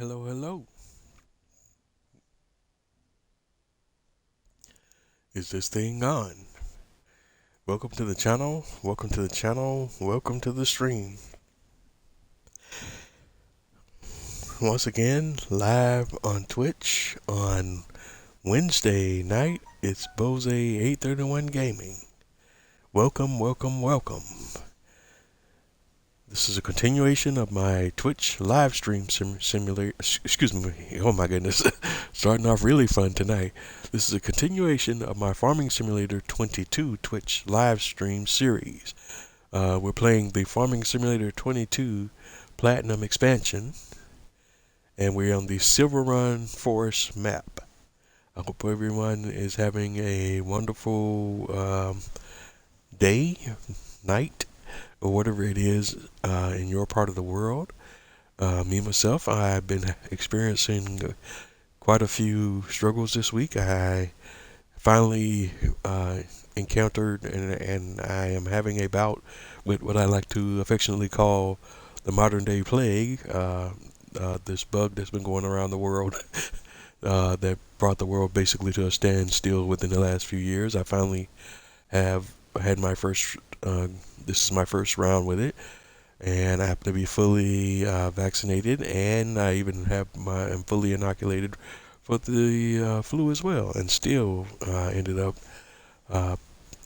Hello. Is this thing on? Welcome to the channel. Welcome to the channel. Welcome to the stream. Once again, live on Twitch on Wednesday night. It's Bose 831 Gaming. Welcome. This is a continuation of my Twitch live stream simulator. Excuse me. Oh my goodness. Starting off really fun tonight. This is a continuation of my Farming Simulator 22 Twitch live stream series. We're playing the Farming Simulator 22 Platinum expansion, and we're on the Silverrun Forest map. I hope everyone is having a wonderful day, night, or whatever it is in your part of the world. Me, myself, I've been experiencing quite a few struggles this week. I finally encountered and I am having a bout with what I like to affectionately call the modern day plague, this bug that's been going around the world that brought the world basically to a standstill within the last few years. I finally have had my first, this is my first round with it, and I happen to be fully vaccinated, and I even am fully inoculated for the flu as well, and still ended up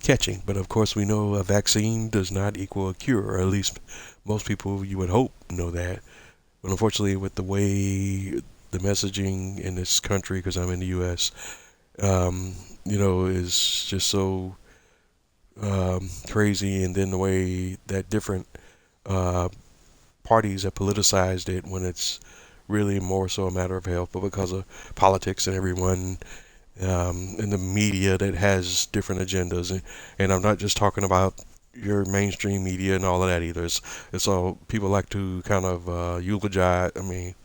catching. But of course, we know a vaccine does not equal a cure, or at least most people, you would hope, know that. But unfortunately, with the way the messaging in this country, because I'm in the U.S., is just so crazy, and then the way that different parties have politicized it when it's really more so a matter of health, but because of politics and everyone in the media that has different agendas, and I'm not just talking about your mainstream media and all of that either. It's all people like to kind of eulogize. I mean,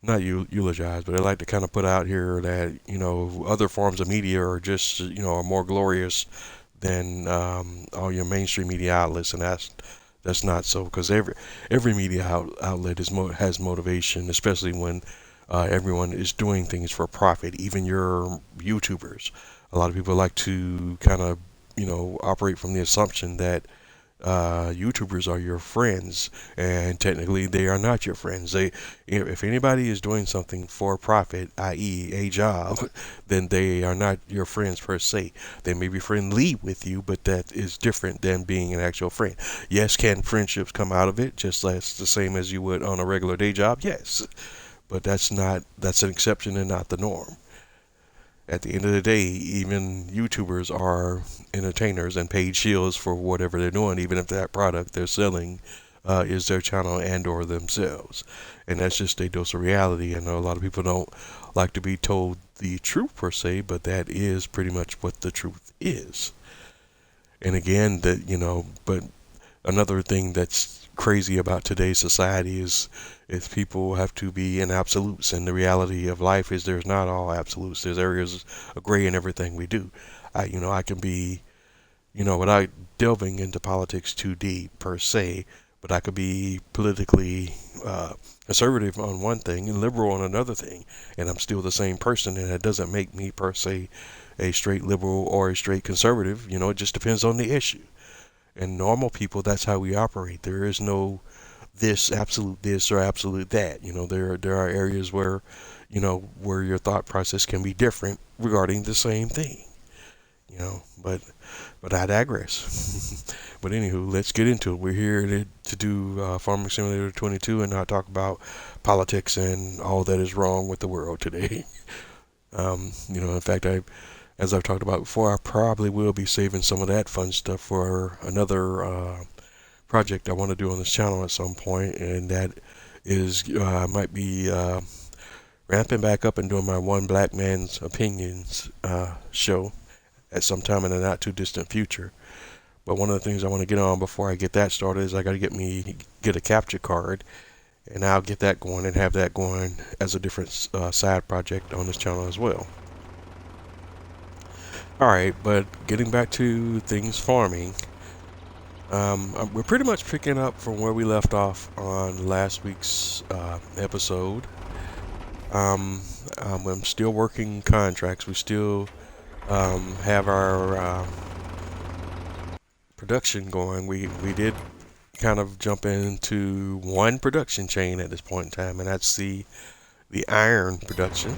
not eulogize, but they like to kind of put out here that other forms of media are just are more glorious than all your mainstream media outlets, and that's not so, because every media outlet has motivation, especially when everyone is doing things for profit. Even your YouTubers, a lot of people like to kind of operate from the assumption that YouTubers are your friends, and technically they are not your friends. If anybody is doing something for profit, i.e., a job, then they are not your friends per se. They may be friendly with you, but that is different than being an actual friend. Yes, can friendships come out of it, just as the same as you would on a regular day job? Yes, but that's an exception and not the norm. At the end of the day, even YouTubers are entertainers and paid shields for whatever they're doing, even if that product they're selling is their channel and or themselves. And that's just a dose of reality. I know a lot of people don't like to be told the truth per se, but that is pretty much what the truth is. And again, but another thing that's crazy about today's society is people have to be in absolutes, and the reality of life is there's not all absolutes. There's areas of gray in everything we do. I can be, without delving into politics too deep per se, but I could be politically conservative on one thing and liberal on another thing, and I'm still the same person, and that doesn't make me per se a straight liberal or a straight conservative. It just depends on the issue. And normal people, that's how we operate. There is no absolute this or absolute that. There are areas where, where your thought process can be different regarding the same thing. But I digress. But anywho, let's get into it. We're here to do Farming Simulator 22 and not talk about politics and all that is wrong with the world today. In fact, as I've talked about before, I probably will be saving some of that fun stuff for another project I want to do on this channel at some point, and that is might be ramping back up and doing my One Black Man's Opinions show at some time in the not too distant future. But one of the things I want to get on before I get that started is I got to get a capture card, and I'll get that going and have that going as a different side project on this channel as well. Alright, but getting back to things farming, we're pretty much picking up from where we left off on last week's episode. I'm still working contracts. We still have our production going. We did kind of jump into one production chain at this point in time, and that's the iron production.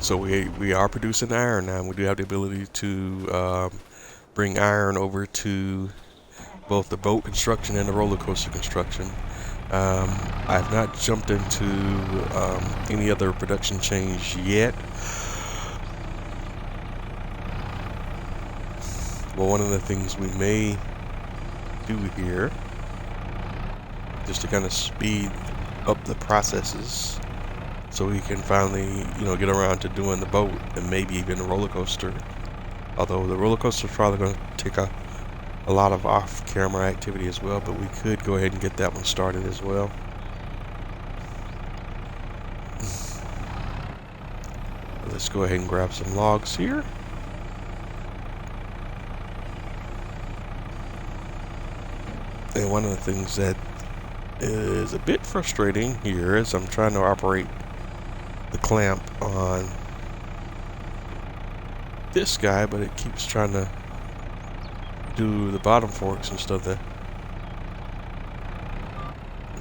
So we are producing iron now. We do have the ability to bring iron over to both the boat construction and the roller coaster construction. I've not jumped into any other production chains yet. Well, one of the things we may do here, just to kind of speed up the processes, so we can finally, get around to doing the boat and maybe even the roller coaster. Although the roller coaster is probably going to take a lot of off-camera activity as well, but we could go ahead and get that one started as well. Let's go ahead and grab some logs here. And one of the things that is a bit frustrating here is I'm trying to operate the clamp on this guy, but it keeps trying to do the bottom forks instead of the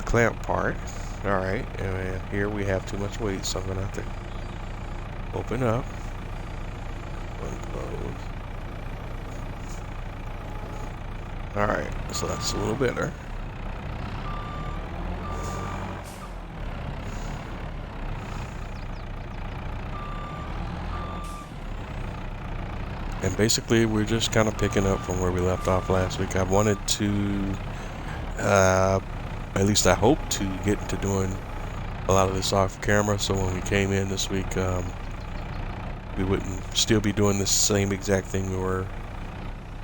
clamp part. Alright, and here we have too much weight, so I'm going to have to open up and close. Alright, so that's a little better. And basically, we're just kind of picking up from where we left off last week. I wanted to, at least I hope to get into doing a lot of this off camera, so when we came in this week, we wouldn't still be doing the same exact thing we were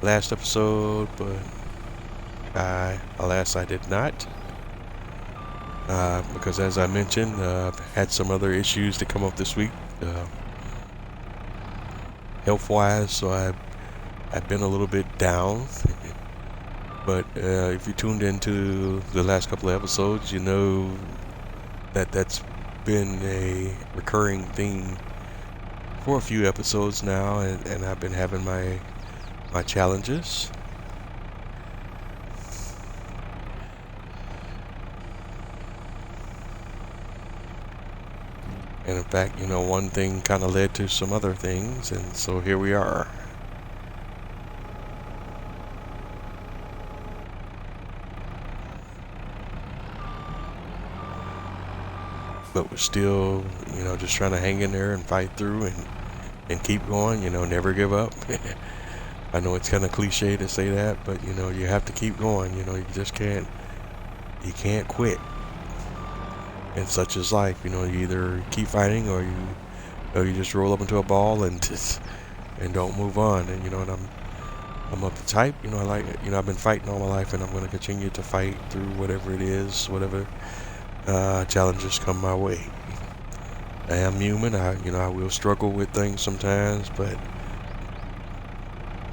last episode, but alas, I did not. Because as I mentioned, I've had some other issues to come up this week. Health-wise, so I've been a little bit down. But if you tuned into the last couple of episodes, you know that that's been a recurring theme for a few episodes now, and I've been having my challenges. And in fact, one thing kind of led to some other things, and so here we are. But we're still, just trying to hang in there and fight through and keep going, never give up. I know it's kind of cliche to say that, but, you have to keep going, you just can't quit. And such is life, you either keep fighting or you just roll up into a ball and don't move on. And and I'm of the type, I've been fighting all my life, and I'm going to continue to fight through whatever it is, whatever challenges come my way. I am human. I will struggle with things sometimes, but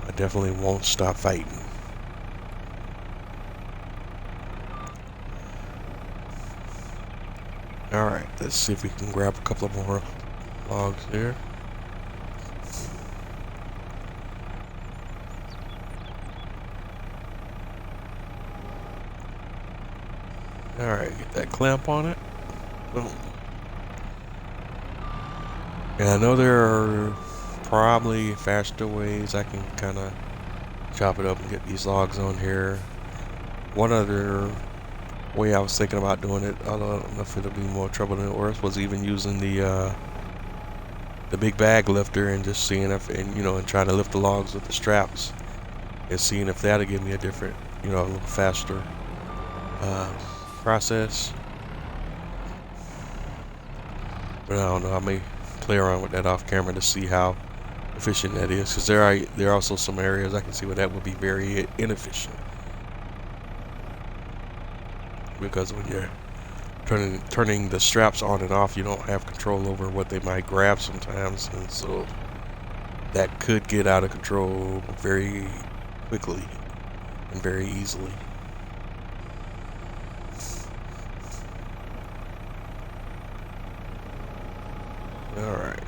I definitely won't stop fighting. Alright, let's see if we can grab a couple of more logs here. Alright, get that clamp on it. Boom. And I know there are probably faster ways I can kind of chop it up and get these logs on here. One other way I was thinking about doing it, although I don't know if it'll be more trouble than worse, was even using the big bag lifter and just seeing if, and trying to lift the logs with the straps and seeing if that'll give me a different, a little faster process. But I don't know, I may play around with that off camera to see how efficient that is, because there are also some areas I can see where that would be very inefficient. Because when you're turning the straps on and off, you don't have control over what they might grab sometimes, and so that could get out of control very quickly and very easily. All right.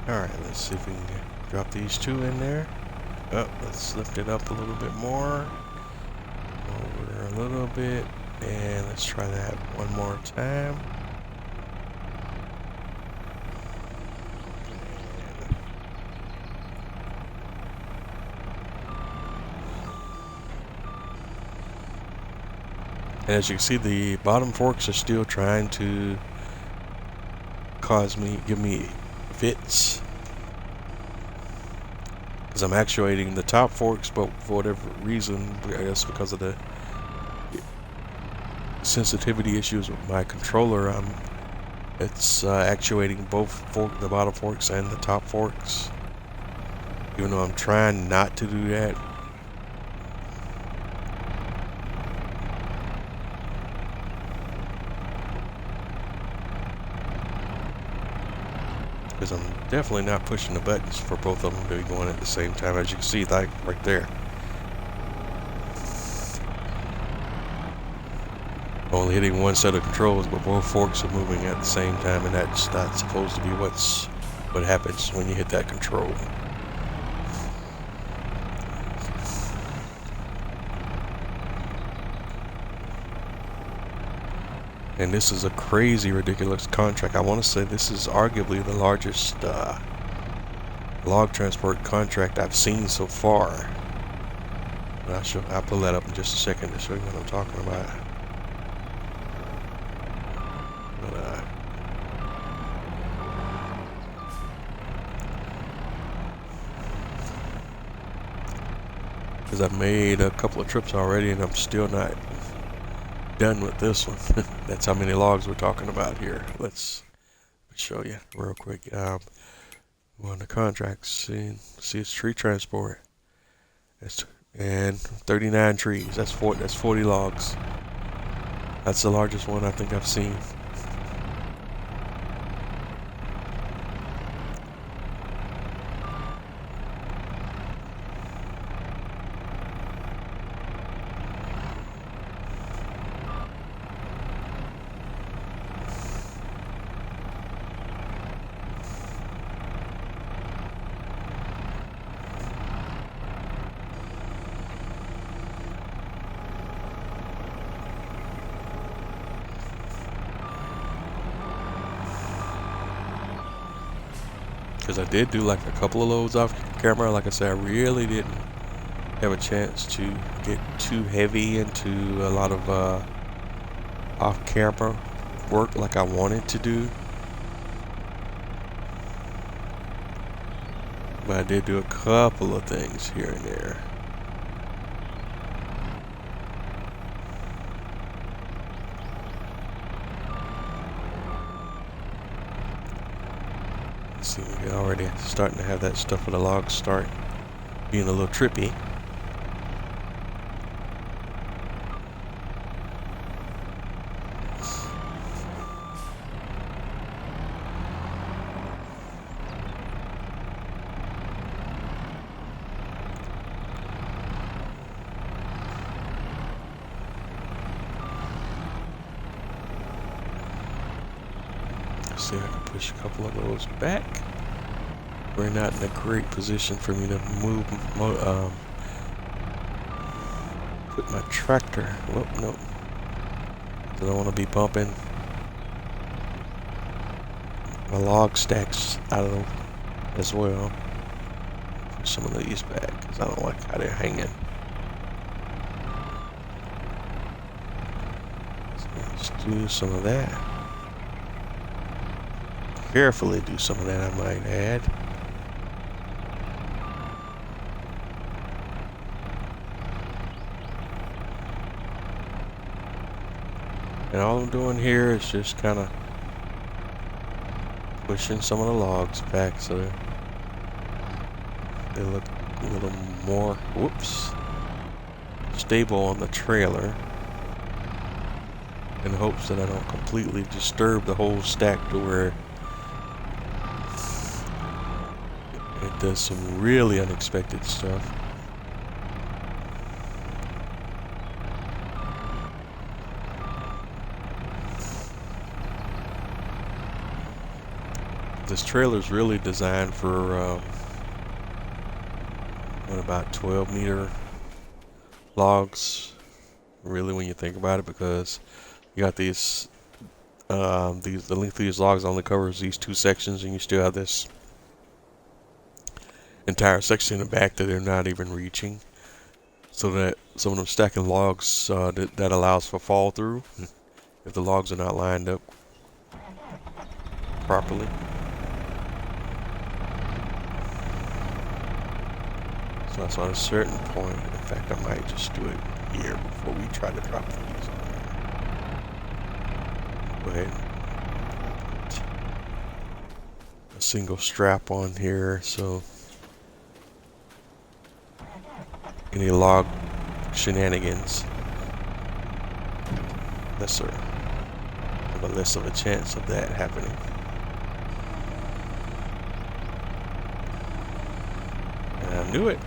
Alright, let's see if we can drop these two in there. Oh, let's lift it up a little bit more. Over a little bit. And let's try that one more time. And as you can see, the bottom forks are still trying to give me fits. Because I'm actuating the top forks, but for whatever reason, I guess because of the sensitivity issues with my controller, it's actuating both the bottom forks and the top forks. Even though I'm trying not to do that. Because I'm definitely not pushing the buttons for both of them to be going at the same time, as you can see, like right there. Only hitting one set of controls, but both forks are moving at the same time, and that's not supposed to be what happens when you hit that control. And this is a crazy, ridiculous contract. I want to say this is arguably the largest log transport contract I've seen so far. But I'll pull that up in just a second to show you what I'm talking about. Because I've made a couple of trips already and I'm still not done with this one. That's how many logs we're talking about here. Let's show you real quick. We're on the contracts. See it's tree transport. And 39 trees. That's 40 logs. That's the largest one I think I've seen. Because I did do like a couple of loads off camera. Like I said, I really didn't have a chance to get too heavy into a lot of off camera work like I wanted to do. But I did do a couple of things here and there. See, we're already starting to have that stuff where the logs start being a little trippy. See, I can push a couple of those back. We're not in a great position for me to put my tractor. Whoop, nope. I don't want to be bumping my log stacks out of them as well. some of these back because I don't like how they're hanging. So let's do some of that. Carefully do some of that, I might add. And all I'm doing here is just kind of pushing some of the logs back so they look a little more, whoops, stable on the trailer, in hopes that I don't completely disturb the whole stack to where it does some really unexpected stuff. This trailer is really designed for about 12-meter logs, really, when you think about it, because you got the length of these logs only covers these two sections, and you still have this entire section in the back that they're not even reaching, so that some of them stacking logs that allows for fall through if the logs are not lined up properly. So that's on a certain point. In fact, I might just do it here before we try to drop these on there. Go ahead and put a single strap on here, so any log shenanigans have a less of a chance of that happening. And I knew it.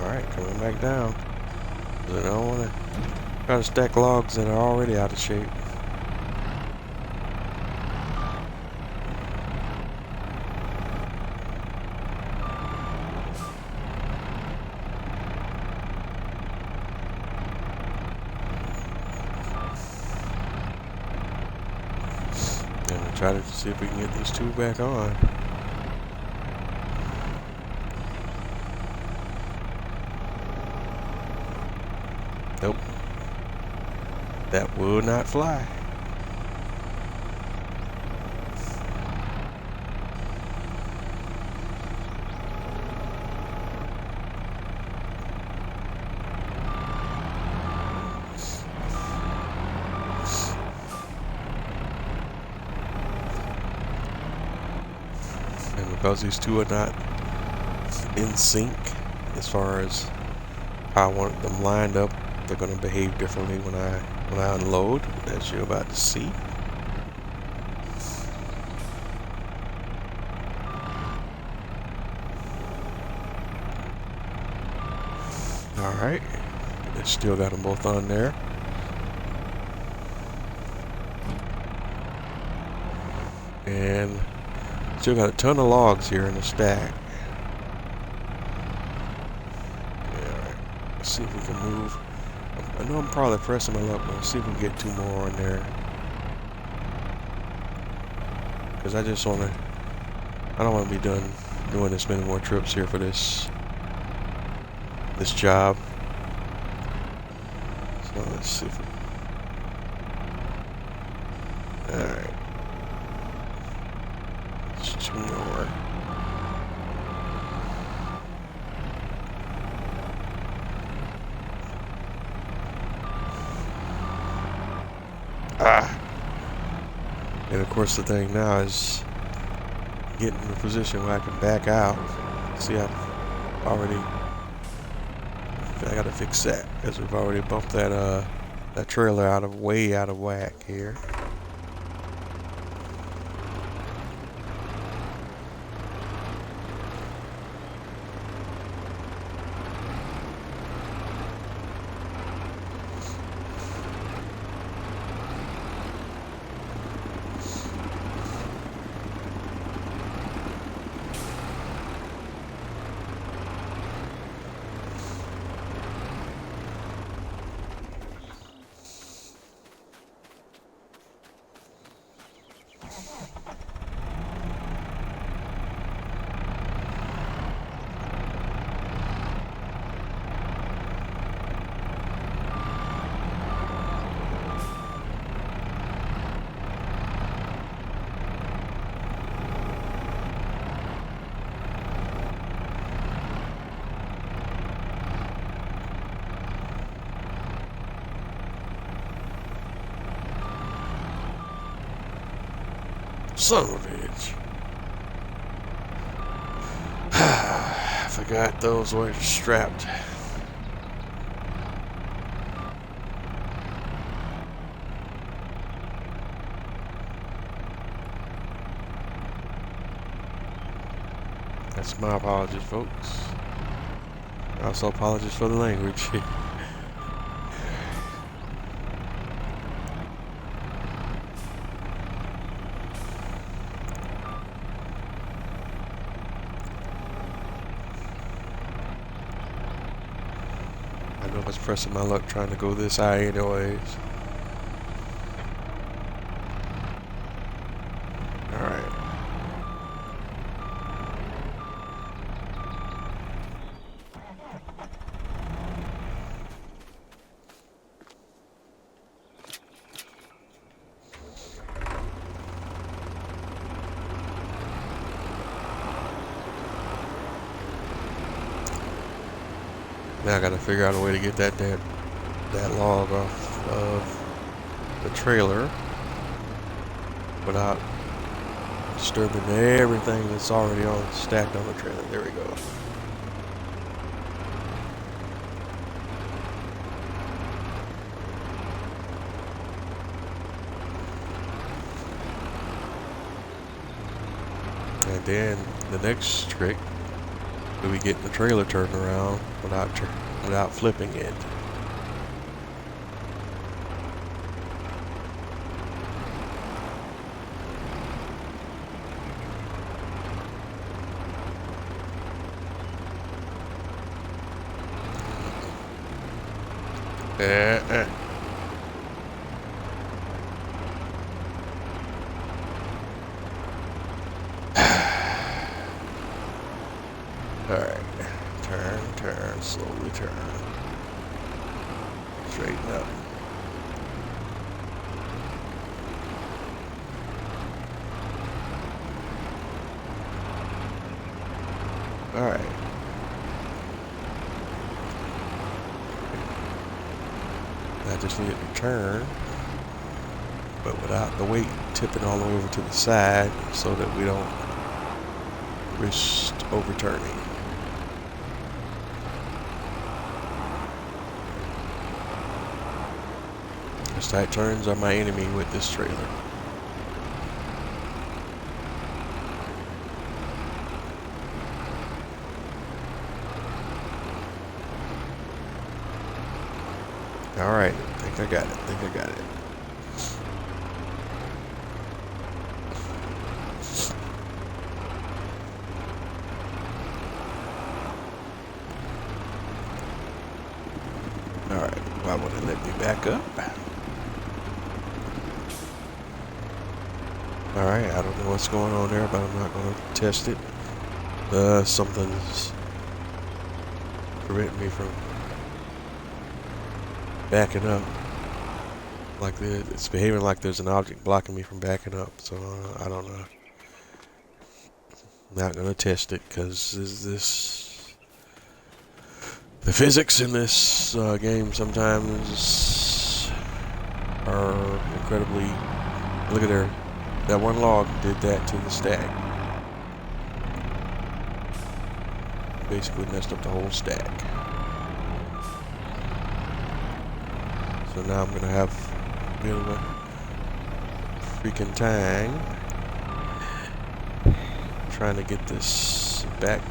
Alright, coming back down. I don't want to try to stack logs that are already out of shape. And we'll try to see if we can get these two back on. Nope. That will not fly. And because these two are not in sync as far as how I want them lined up, they're going to behave differently when I unload, as you're about to see. Alright, still got them both on there. And still got a ton of logs here in the stack. Yeah, alright, let's see if we can move. I know I'm probably pressing my luck, but let's see if we can get two more on there. Because I don't want to be doing this many more trips here for this job. So let's see if we... Alright. some more. And of course the thing now is getting in a position where I can back out. See, I've already, I gotta fix that because we've already bumped that trailer way out of whack here. Son of a bitch. I forgot those were strapped. That's my apologies, folks. Also apologies for the language. I know I was pressing my luck trying to go this high anyways. Alright. Now I gotta figure out a way to get that log off of the trailer without disturbing everything that's already stacked on the trailer. There we go. And then the next trick will be getting the trailer turned around without flipping it. Alright. Turn, slowly turn. Straighten up. Alright. I just need it to turn, but without the weight tipping all the way over to the side so that we don't risk overturning. Those tight turns are my enemy with this trailer. Alright, I think I got it. Alright, why would it let me back up? Alright, I don't know what's going on there, but I'm not going to test it. Something's preventing me from backing up. Like it's behaving like there's an object blocking me from backing up, so I don't know. Not gonna test it because the physics in this game sometimes are incredibly. Look at there, that one log did that to the stack. Basically messed up the whole stack. So now I'm gonna have a bit of a freaking time trying to get this back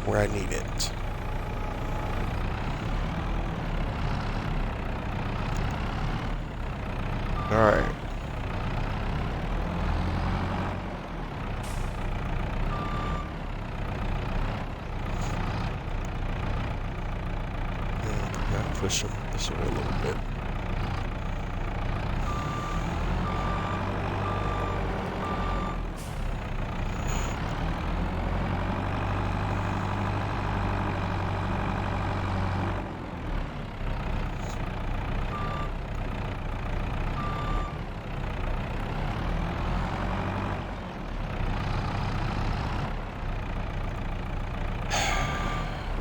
where I need it. Alright. Gotta push them this way a little bit.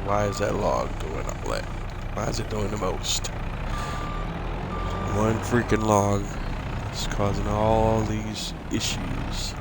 Why is that log doing all that? Why is it doing the most? One freaking log is causing all these issues.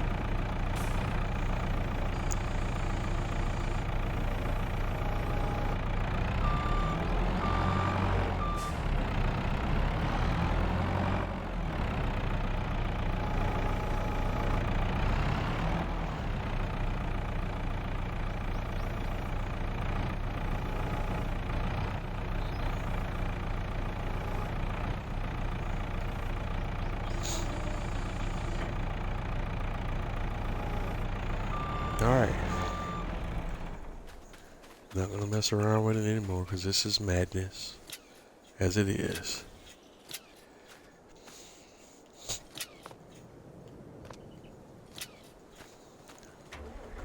Alright. Not gonna mess around with it anymore because this is madness. As it is.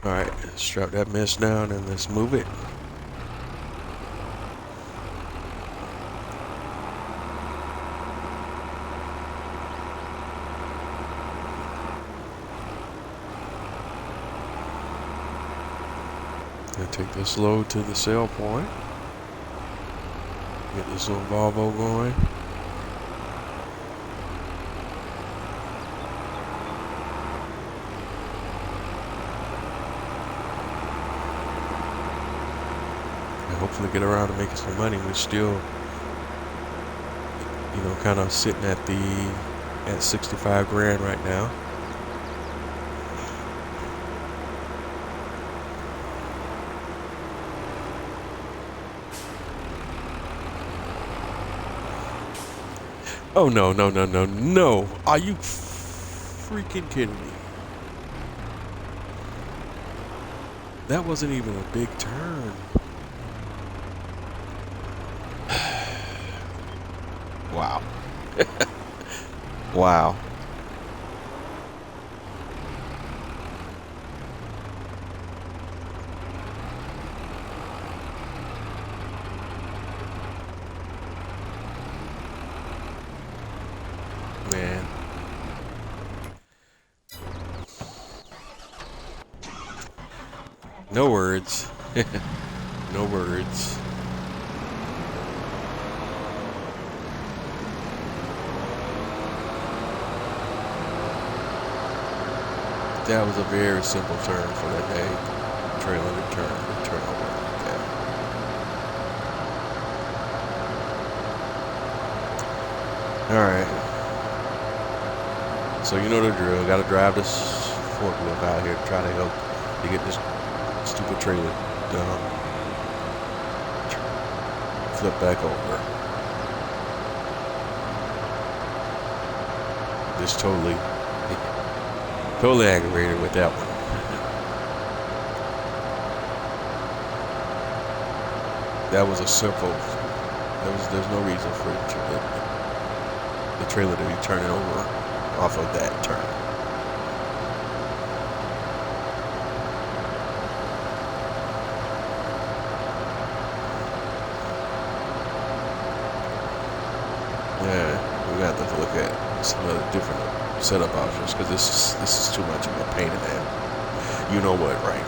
Alright, strap that mess down and let's move it. Gonna take this load to the sale point. Get this little Volvo going. And hopefully get around to making some money. We're still, you know, kind of sitting at 65 grand right now. Oh, no, no, no, no, no. Are you freaking kidding me? That wasn't even a big turn. Wow. Wow. Man. No words. No words. That was a very simple turn for that day. Trailer to turn over like that. Alright. So you know the drill. Gotta drive this forklift out here to try to help to get this stupid trailer done. Flip back over. Just totally aggravated with that one. That was a simple. There's no reason for the trailer to be turning over off of that turn. Yeah, we got to look at some other different setup options because this is too much of a pain in the ass. You know what, right?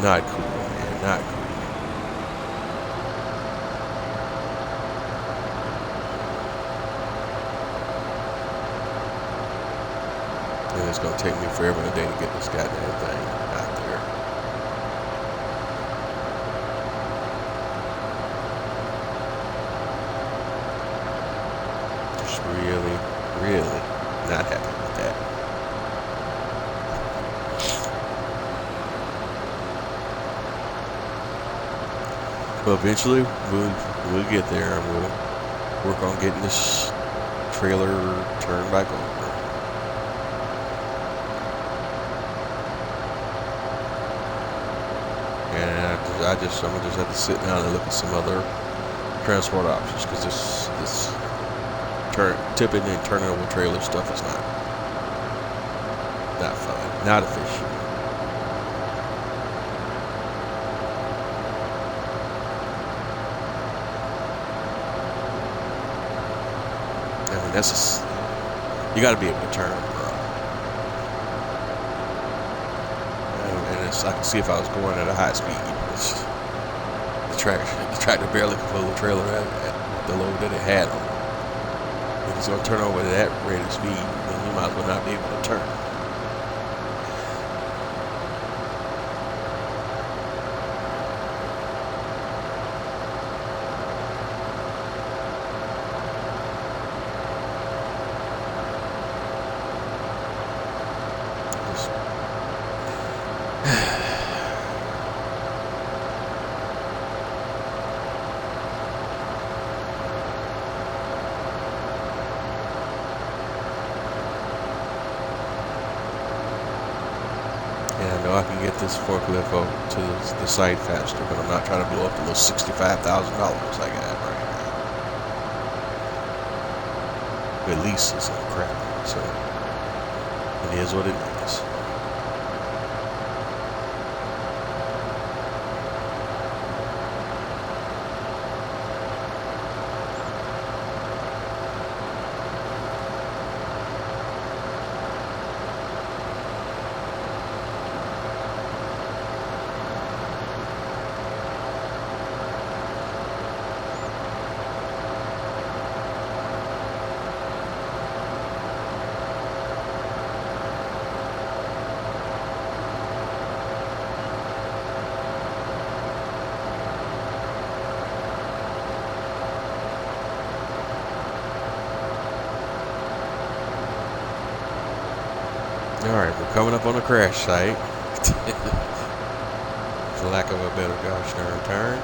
Not cool, man. Not cool. And it's gonna take me forever and a day to get this goddamn thing out there. Just really, really not happy with that. But eventually, we'll get there, and we'll work on getting this trailer turned back over. And I'm gonna just have to sit down and look at some other transport options because this tipping and turning over trailer stuff is not fun, not efficient. I mean, you got to be able to turn, bro. And I can see if I was going at a high speed, the tractor barely could pull the trailer at the load that it had on it. If it's going to turn over at that rate of speed, then you might as well not be able to turn. And I know I can get this forklift up to the site faster, but I'm not trying to blow up the little $65,000 I got right now. At least it's some crap, so it is what it is. Alright, we're coming up on a crash site. For lack of a better gosh darn term.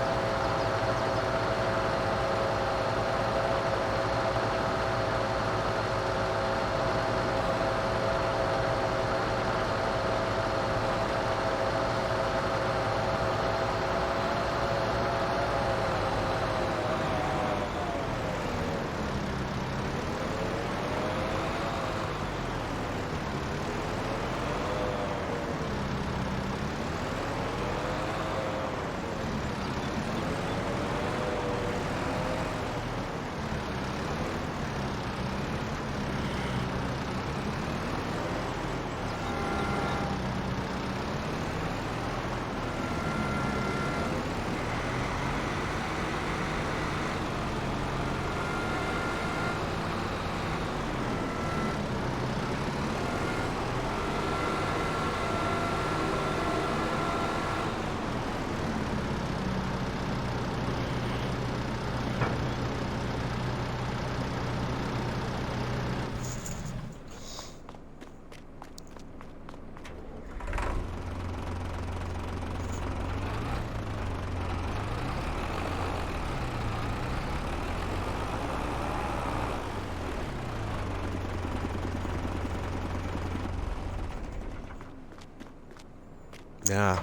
Yeah,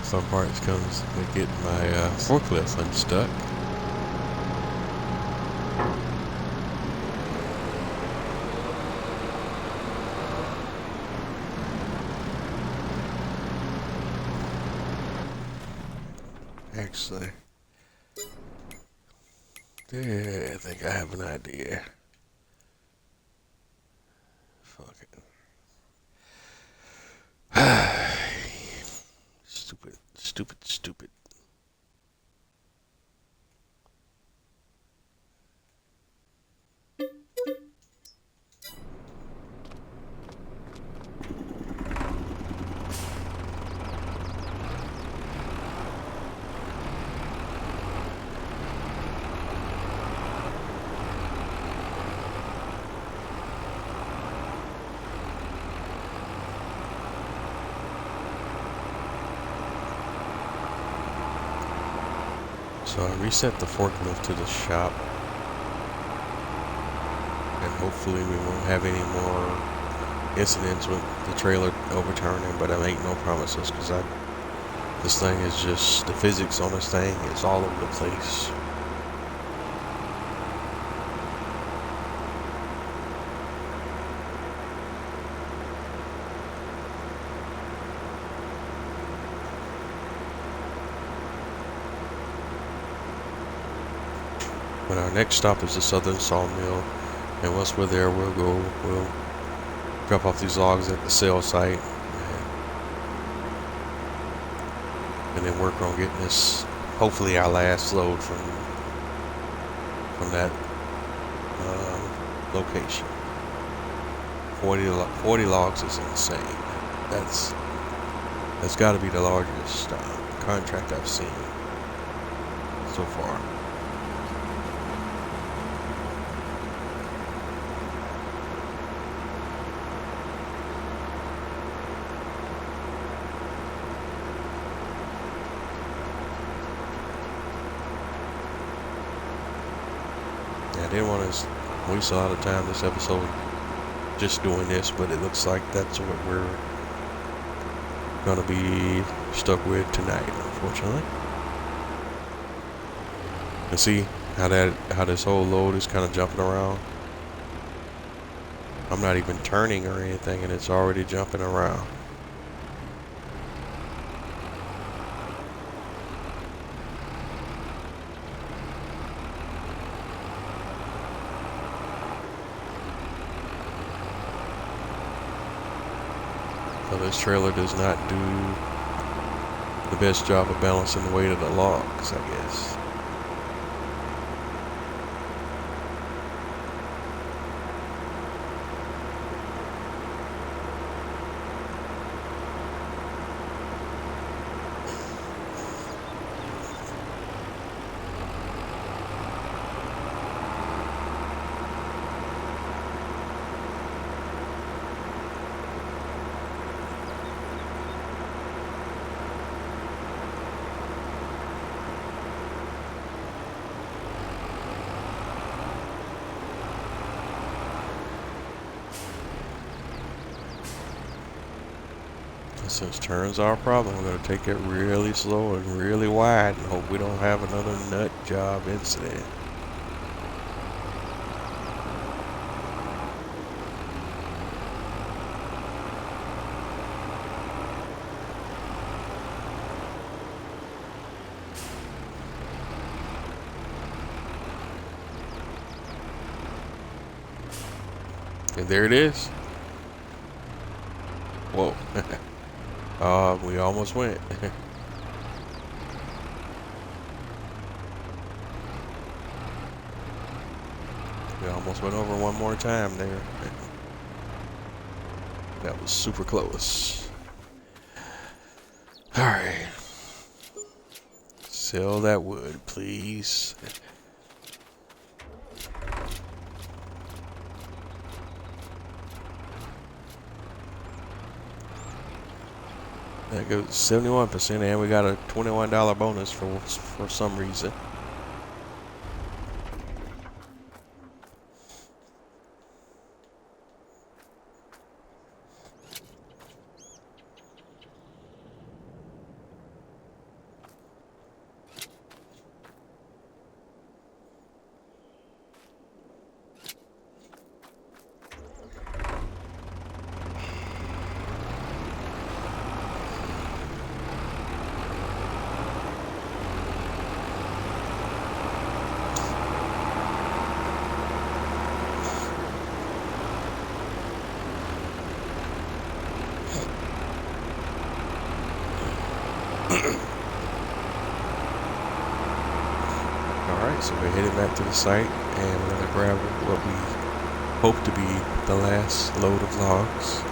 some parts comes with getting my forklift unstuck. Actually, yeah, I think I have an idea. Fuck it. Stupid, stupid. So I reset the forklift to the shop, and hopefully we won't have any more incidents with the trailer overturning, but I make no promises because this thing is just, the physics on this thing is all over the place. But our next stop is the Southern Sawmill, and once we're there, we'll drop off these logs at the sale site, and then work on getting this, hopefully our last load from that location. 40 logs is insane. That's got to be the largest contract I've seen so far. I didn't want to waste a lot of time this episode just doing this, but it looks like that's what we're gonna be stuck with tonight, unfortunately. And see how this whole load is kind of jumping around. I'm not even turning or anything, and it's already jumping around. So this trailer does not do the best job of balancing the weight of the logs, I guess. Since turns are a problem, we're going to take it really slow and really wide and hope we don't have another nut job incident. And there it is. Whoa. We almost went. We almost went over one more time there. That was super close. Alright. Sell that wood, please. That goes 71%, and we got a $21 bonus for some reason. So we're heading back to the site, and we're gonna grab what we hope to be the last load of logs,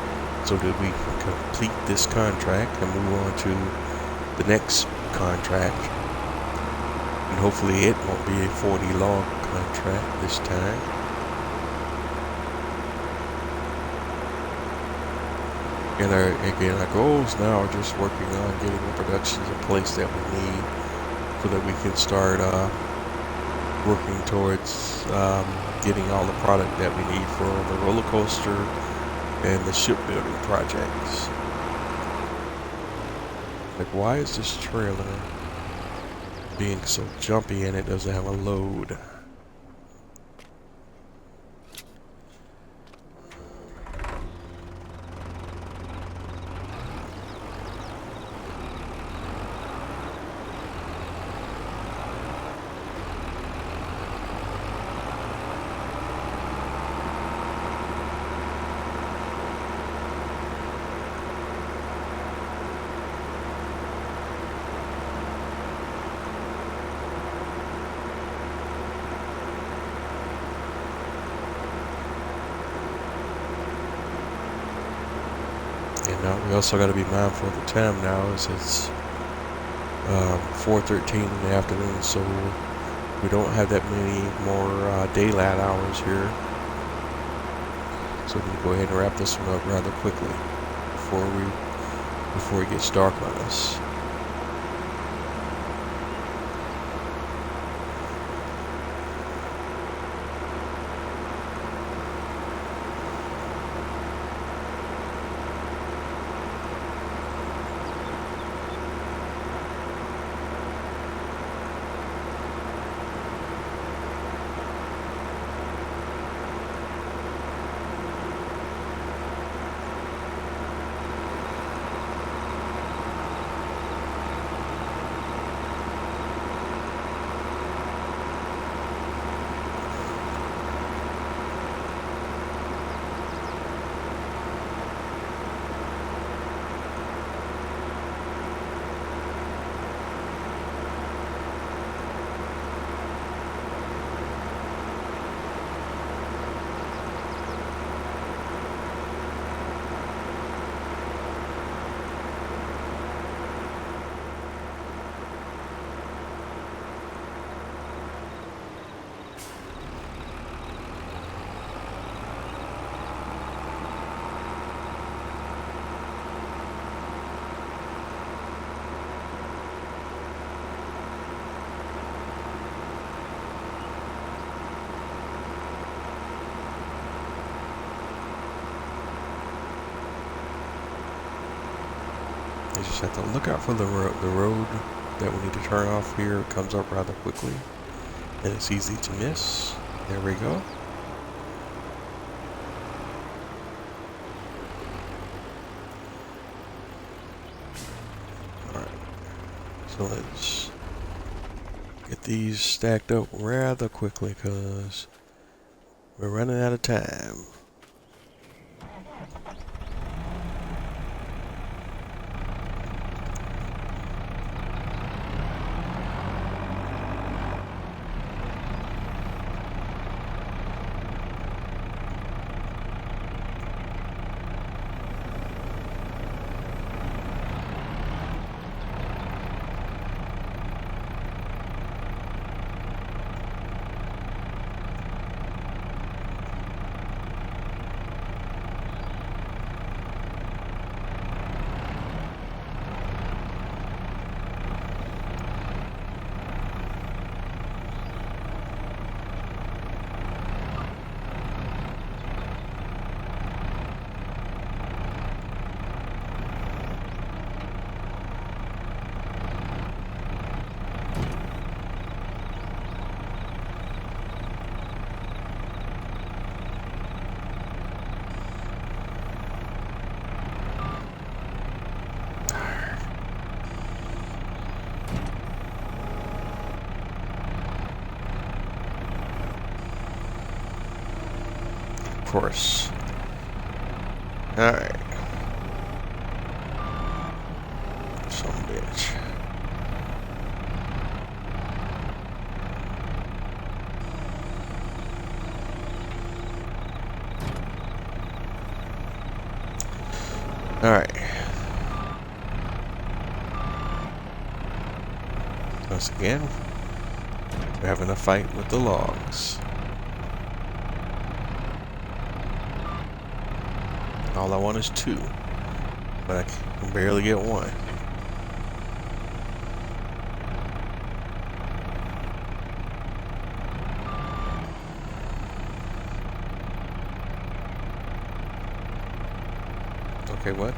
so that we can complete this contract and move on to the next contract. And hopefully it won't be a 40 log contract this time. And our goals now are just working on getting the productions in place that we need, so that we can start working towards getting all the product that we need for the roller coaster and the shipbuilding projects. Like, why is this trailer being so jumpy and it doesn't have a load? And we also got to be mindful of the time now, as it's 4:13 in the afternoon, so we don't have that many more daylight hours here. So we can go ahead and wrap this one up rather quickly before it gets dark on us. You just have to look out for the road that we need to turn off here. It comes up rather quickly, and it's easy to miss. There we go. Alright, so let's get these stacked up rather quickly, because we're running out of time. Of course. Alright. Some bitch. Once again, we're having a fight with the logs. All I want is 2, but I can barely get 1. Okay, what?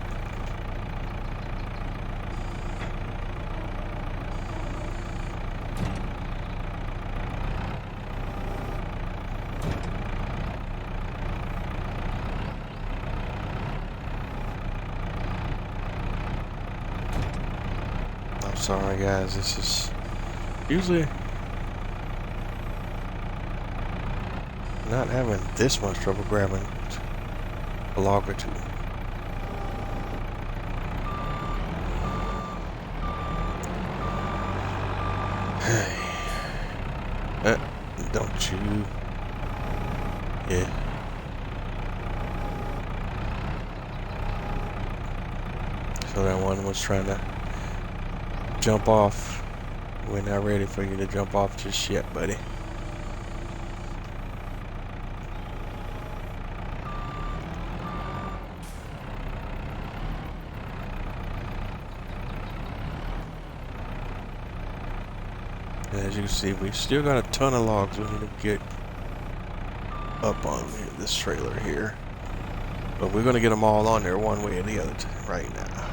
I'm sorry guys, this is usually not having this much trouble grabbing a log or 2. Don't you? Yeah. So that one was trying to jump off. We're not ready for you to jump off just yet, buddy. As you can see, we've still got a ton of logs we need to get up on this trailer here. But we're going to get them all on there one way or the other right now.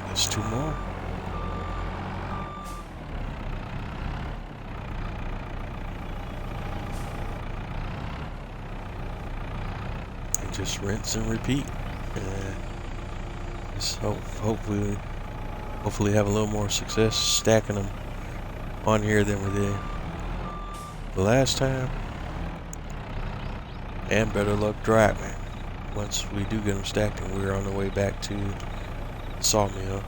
There's 2 more. And just rinse and repeat. And just hopefully have a little more success stacking them on here than we did the last time. And better luck driving once we do get them stacked and we're on the way back to sawmill.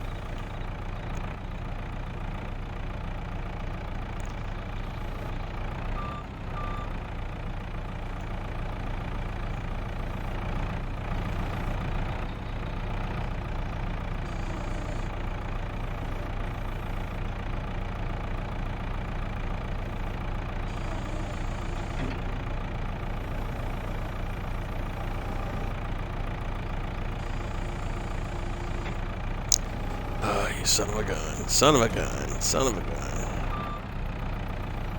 Son of a gun, son of a gun, son of a gun.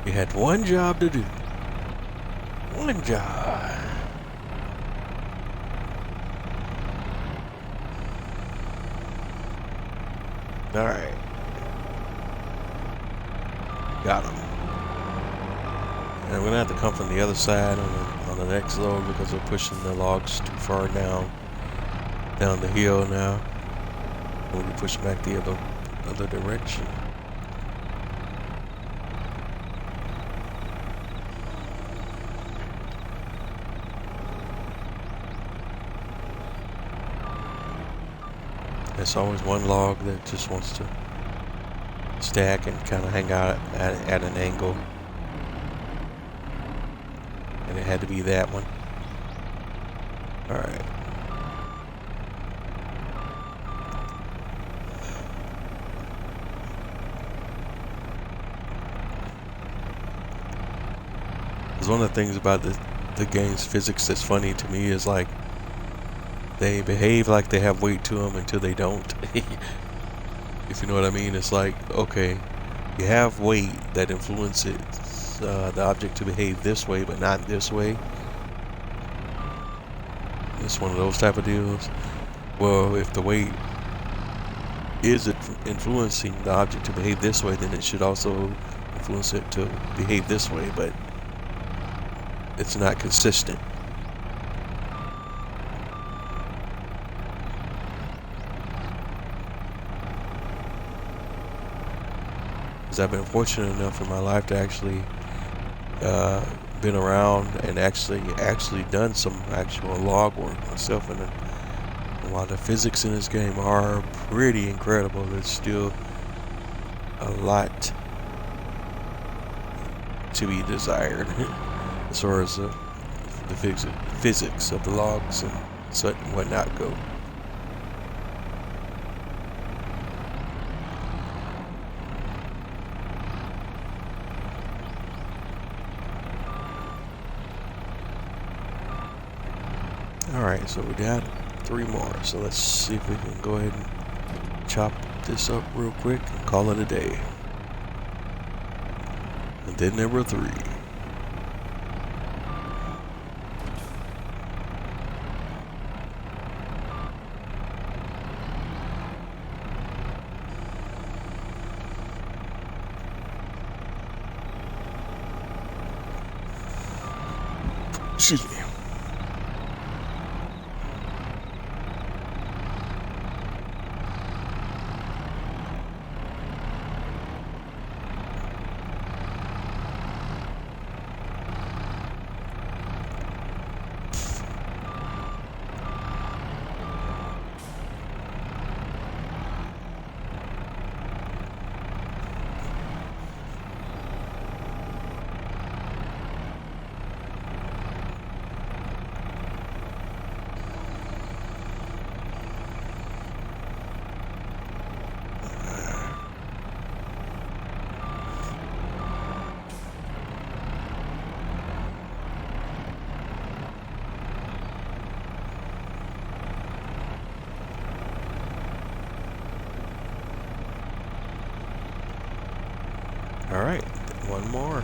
You had one job to do. One job. Alright. Got him. And we're gonna have to come from the other side on the next load because we're pushing the logs too far down the hill now. We can push back the other direction. There's always one log that just wants to stack and kind of hang out at an angle. And it had to be that one. Alright. One of the things about the game's physics that's funny to me is like they behave like they have weight to them until they don't. If you know what I mean. It's like, okay, you have weight that influences the object to behave this way but not this way. It's one of those type of deals. Well, if the weight is influencing the object to behave this way, then it should also influence it to behave this way, but it's not consistent. Because I've been fortunate enough in my life to actually been around and actually done some actual log work myself, and while the physics in this game are pretty incredible, there's still a lot to be desired as far as the physics of the logs and such and whatnot go. Alright, so we got 3 more, so let's see if we can go ahead and chop this up real quick and call it a day. And then there were 3. Excuse me. Alright, 1 more.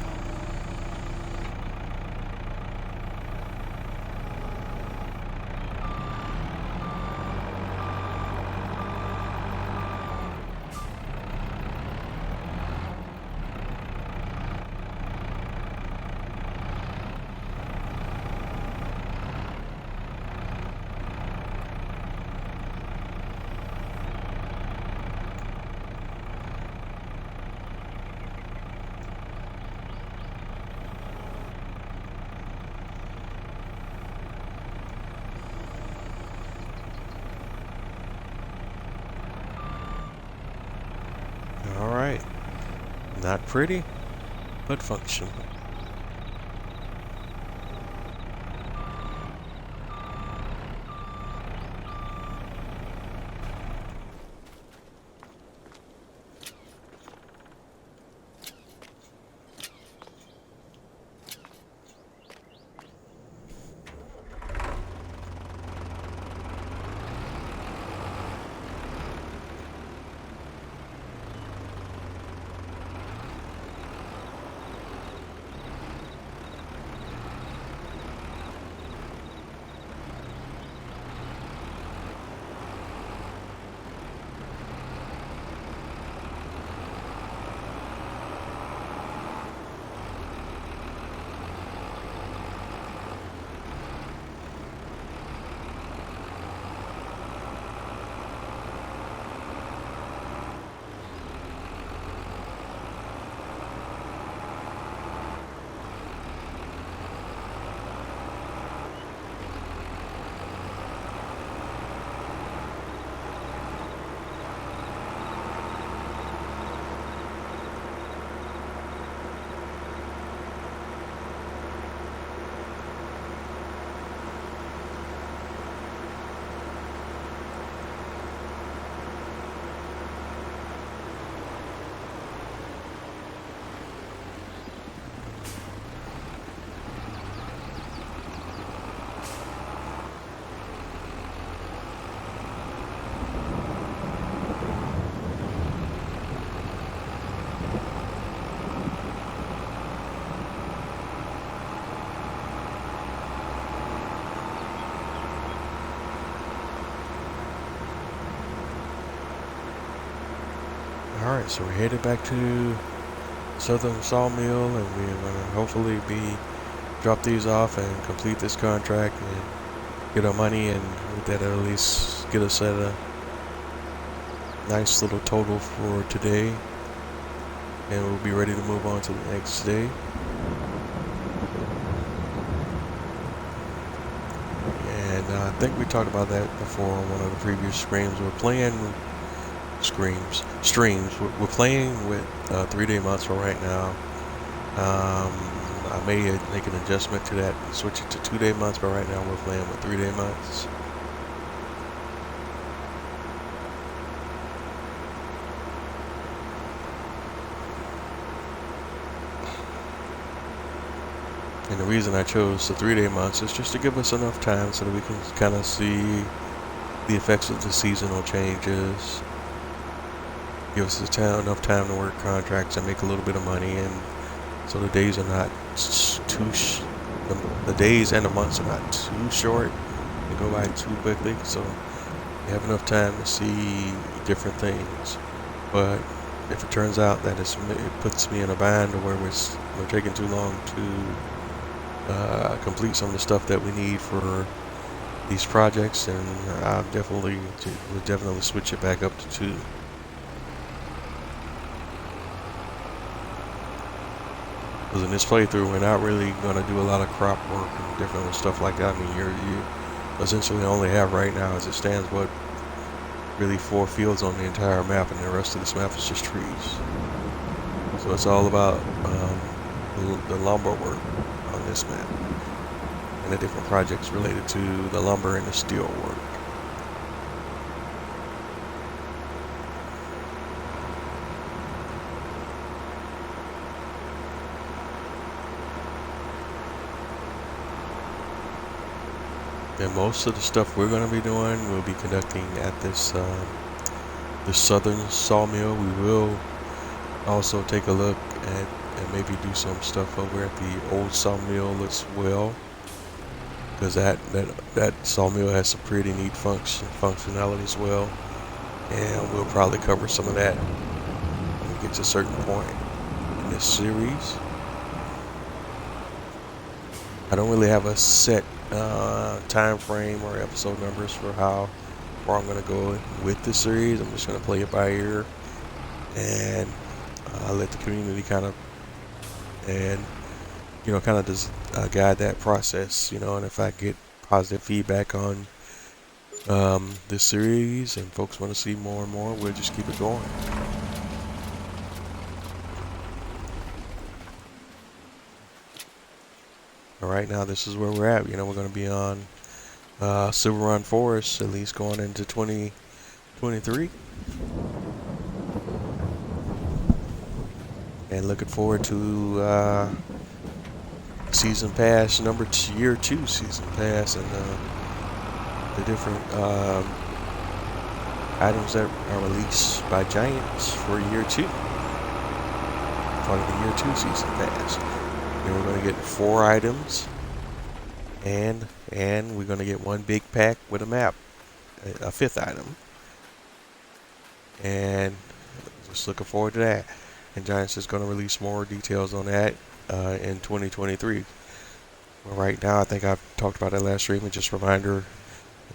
Alright, not pretty, but functional. Alright, so we're headed back to Southern Sawmill, and we're going to hopefully drop these off and complete this contract and get our money, and that'll at least get us at a nice little total for today, and we'll be ready to move on to the next day. think we talked about that before on one of the previous streams. We're playing streams. We're playing with 3-day months for right now. I may make an adjustment to that, switch it to 2-day months, but right now we're playing with 3-day months. And the reason I chose the 3-day months is just to give us enough time so that we can kind of see the effects of the seasonal changes. Give us enough time to work contracts and make a little bit of money, and so the days are not the days and the months are not too short. They go by too quickly, so you have enough time to see different things. But if it turns out that it puts me in a bind to where we're taking too long to complete some of the stuff that we need for these projects, and we'll definitely switch it back up to 2. Because in this playthrough, we're not really going to do a lot of crop work and different other stuff like that. I mean, you essentially only have right now, as it stands, really 4 fields on the entire map, and the rest of this map is just trees. So it's all about the lumber work on this map, and the different projects related to the lumber and the steel work. And most of the stuff we're going to be doing, we'll be conducting at this southern sawmill. We will also take a look at and maybe do some stuff over at the old sawmill as well, because that sawmill has some pretty neat functionality as well, and we'll probably cover some of that when we get to a certain point in this series. I don't really have a set time frame or episode numbers for how far I'm going to go with this series. I'm just going to play it by ear, and I'll let the community kind of just guide that process, and if I get positive feedback on this series and folks want to see more and more, we'll just keep it going. All right, now this is where we're at. We're going to be on Silverrun Forest, at least going into 2023. And looking forward to season pass year 2 season pass, and the different items that are released by Giants for year 2. Part of the year 2 season pass. And we're going to get 4 items, and we're going to get 1 big pack with a map, a 5th item. And just looking forward to that. And Giants is going to release more details on that in 2023. Well, right now, I think I've talked about that last stream, and just a reminder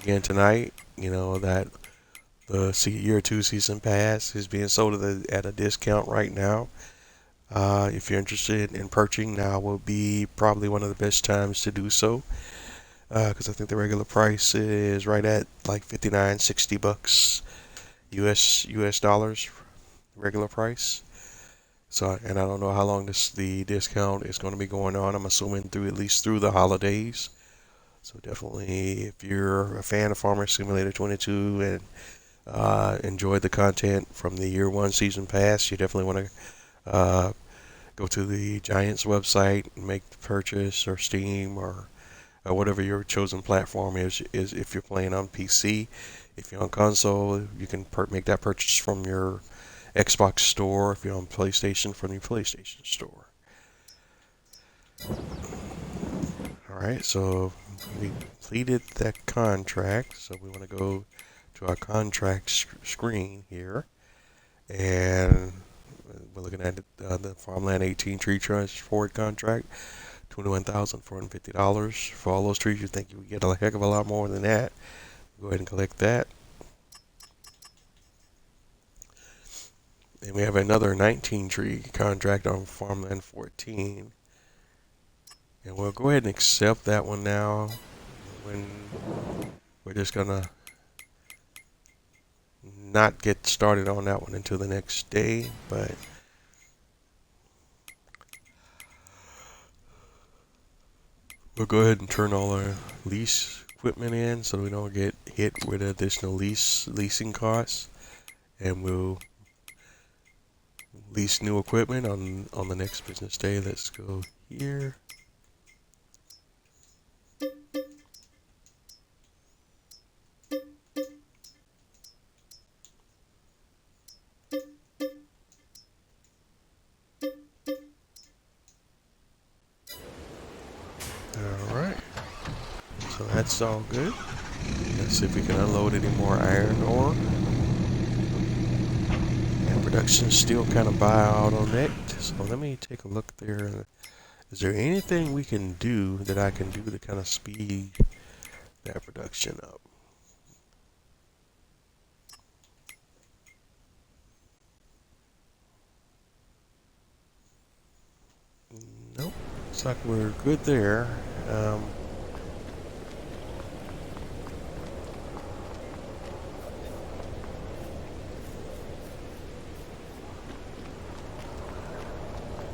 again tonight, that the year 2 season pass is being sold at a discount right now. If you're interested in purchasing, now will be probably one of the best times to do so, because I think the regular price is right at like $59-$60 US dollars, regular price. So, and I don't know how long the discount is going to be going on. I'm assuming at least through the holidays. So definitely, if you're a fan of Farmer Simulator 22 and enjoyed the content from the year 1 season pass, you definitely want to go to the Giants website and make the purchase, or Steam, or whatever your chosen platform is if you're playing on PC. If you're on console, you can make that purchase from your Xbox store. If you're on PlayStation, from your PlayStation store. Alright, so we completed that contract, so we want to go to our contract screen here, and we're looking at the Farmland 18 tree transport contract, $21,450 for all those trees. You think you would get a heck of a lot more than that. Go ahead and collect that. And we have another 19 tree contract on Farmland 14. And we'll go ahead and accept that one now. we're just gonna not get started on that one until the next day, but we'll go ahead and turn all our lease equipment in so we don't get hit with additional leasing costs, and we'll lease new equipment on the next business day. Let's go here. Alright, so that's all good. Let's see if we can unload any more iron ore. And production's still kind of bottlenecked, so let me take a look there. Is there anything we can do that I can do to kind of speed that production up? Nope, looks like we're good there.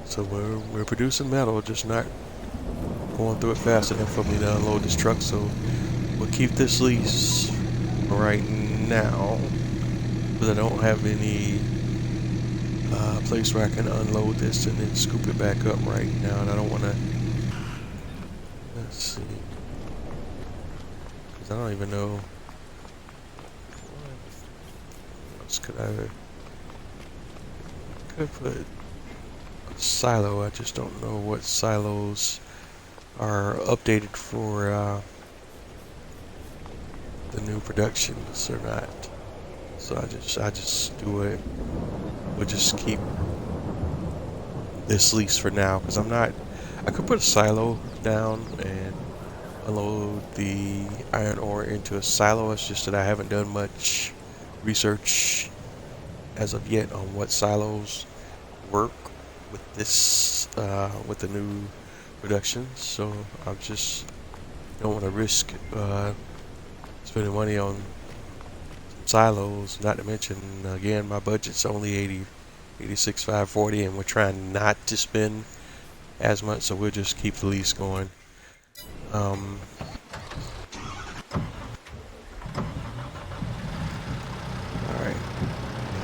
So we're producing metal, just not going through it fast enough for me to unload this truck. So we'll keep this lease right now, because I don't have any place where I can unload this and then scoop it back up right now, and I don't want to. Let's see, because I don't even know what else could I could put. Silo, I just don't know what silos are updated for the new productions or not. So I just do it. We'll just keep this lease for now, because I could put a silo down and unload the iron ore into a silo. It's just that I haven't done much research as of yet on what silos work with this with the new production, so I just don't want to risk spending money on some silos, not to mention again my budget's only 86,540, and we're trying not to spend as much, so we'll just keep the lease going. Alright,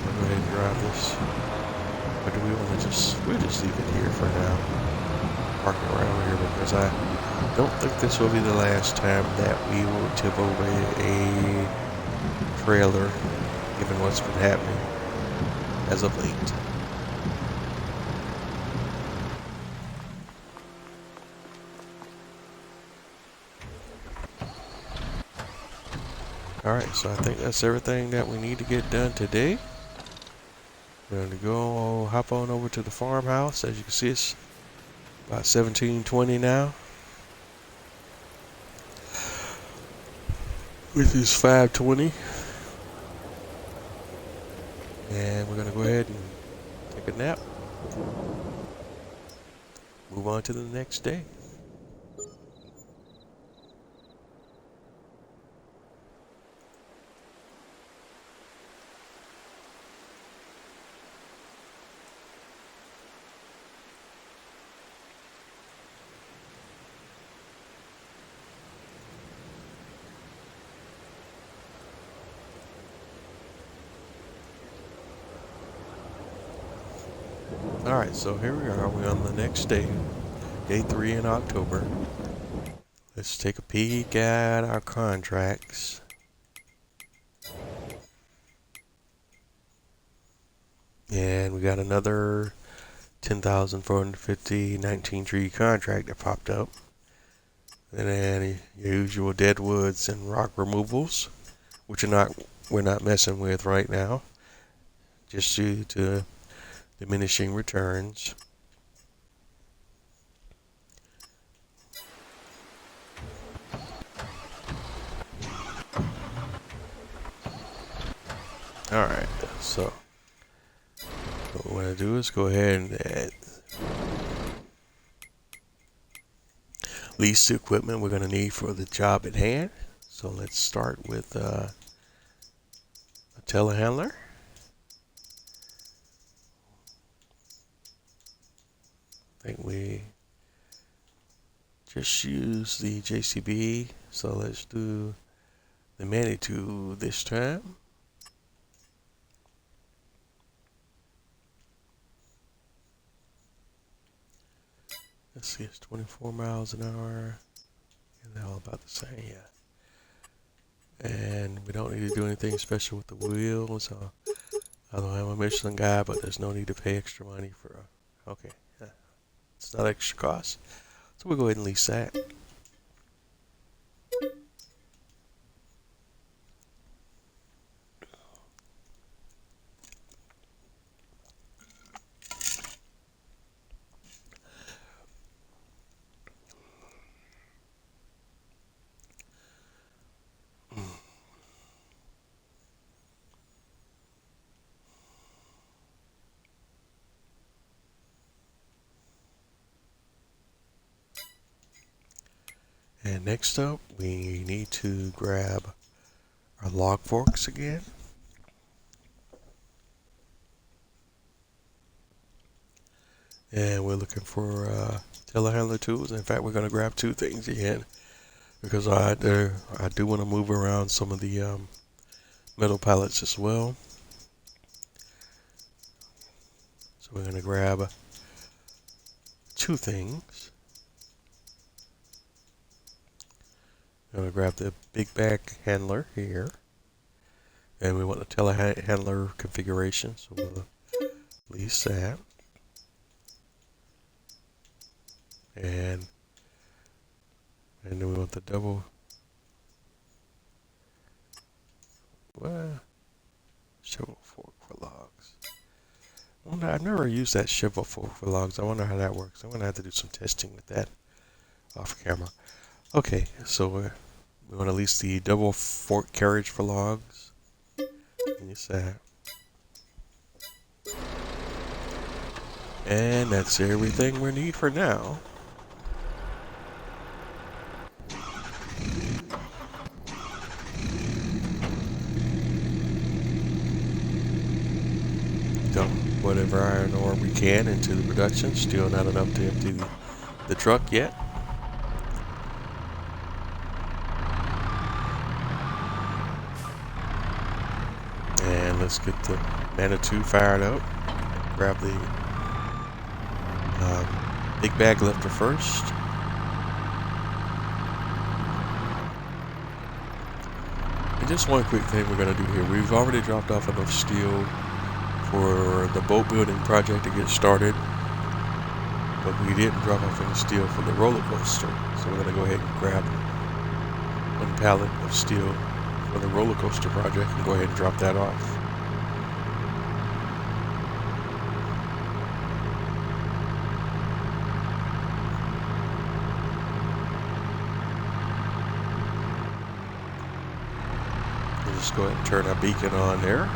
we'll go ahead and drive this. Or do we want to we'll just leave it here for now. Park it right over here, because I don't think this will be the last time that we will tip over a trailer, given what's been happening as of late. Alright, so I think that's everything that we need to get done today. We're going to go hop on over to the farmhouse. As you can see, it's about 17:20 now. Which is 5:20. And we're going to go ahead and take a nap. Move on to the next day. Alright, so here we are. We're on the next day, day 3 in October. Let's take a peek at our contracts. And we got another 10,450 19 tree contract that popped up. And then your usual deadwoods and rock removals, which we're not messing with right now, just due to diminishing returns. Alright, so what we're going to do is go ahead and lease the equipment we're going to need for the job at hand. So let's start with a telehandler. I think we just use the JCB. So let's do the Manitou this time. Let's see, it's 24 miles an hour. And they're all about the same, yeah. And we don't need to do anything special with the wheels. Although I'm a Michelin guy, but there's no need to pay extra money for okay. It's not extra cost. So we'll go ahead and lease that. And next up, we need to grab our log forks again. And we're looking for telehandler tools. In fact, we're going to grab two things again because I do want to move around some of the metal pallets as well. So we're going to grab two things. I'm going to grab the big bag handler here. And we want the telehandler configuration, so we'll lease that. And then we want the double shovel fork for logs. I've never used that shovel fork for logs. I wonder how that works. I'm going to have to do some testing with that off camera. Okay, so we want to lease the double fork carriage for logs. Use that. And that's everything we need for now. Dump whatever iron ore we can into the production. Still not enough to empty the truck yet. And let's get the Manitou fired up. Grab the big bag lifter first. And just one quick thing we're going to do here. We've already dropped off enough steel for the boat building project to get started, but we didn't drop off any steel for the roller coaster. So we're going to go ahead and grab one pallet of steel for the roller coaster project and go ahead and drop that off. We'll just go ahead and turn our beacon on there.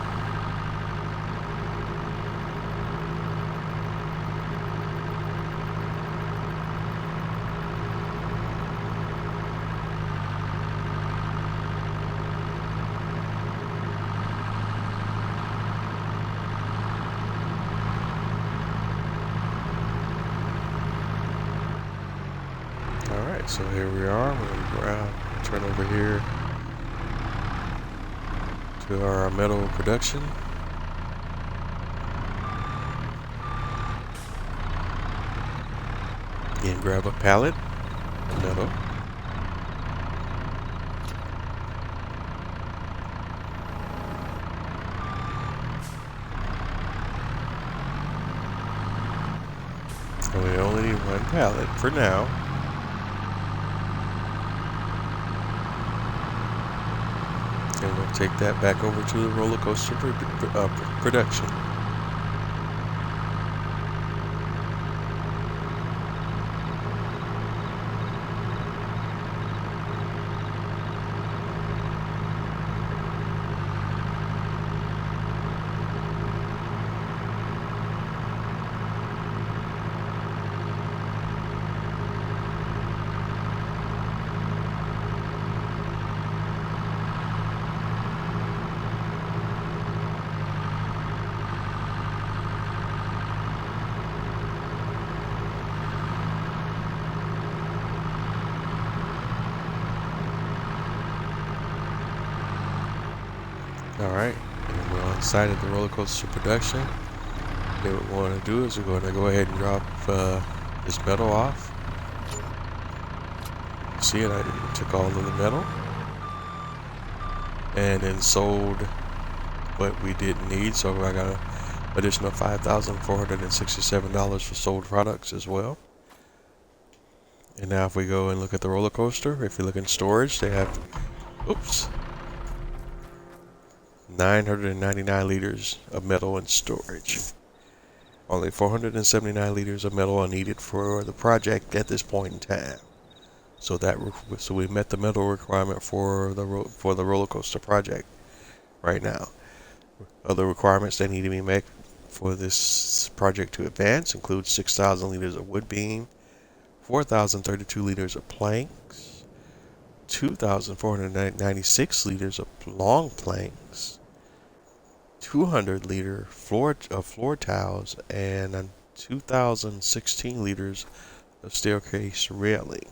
Alright, so here we are. We're going to go around and turn over here to our metal production. And grab a pallet of metal. And we only need one pallet for now. And we'll take that back over to the roller coaster production. Alright, and we're on site at the roller coaster production. Okay, what we want to do is we're going to go ahead and drop this metal off. See it, I took all of the metal and then sold what we didn't need, so I got an additional $5,467 for sold products as well. And now if we go and look at the roller coaster, if you look in storage, they have, oops, 999 liters of metal in storage. Only 479 liters of metal are needed for the project at this point in time. So we met the metal requirement for the roller coaster project right now. Other requirements that need to be met for this project to advance include 6,000 liters of wood beam, 4,032 liters of planks, 2,496 liters of long planks, 200 liter floor tiles, and 2,016 liters of staircase railing.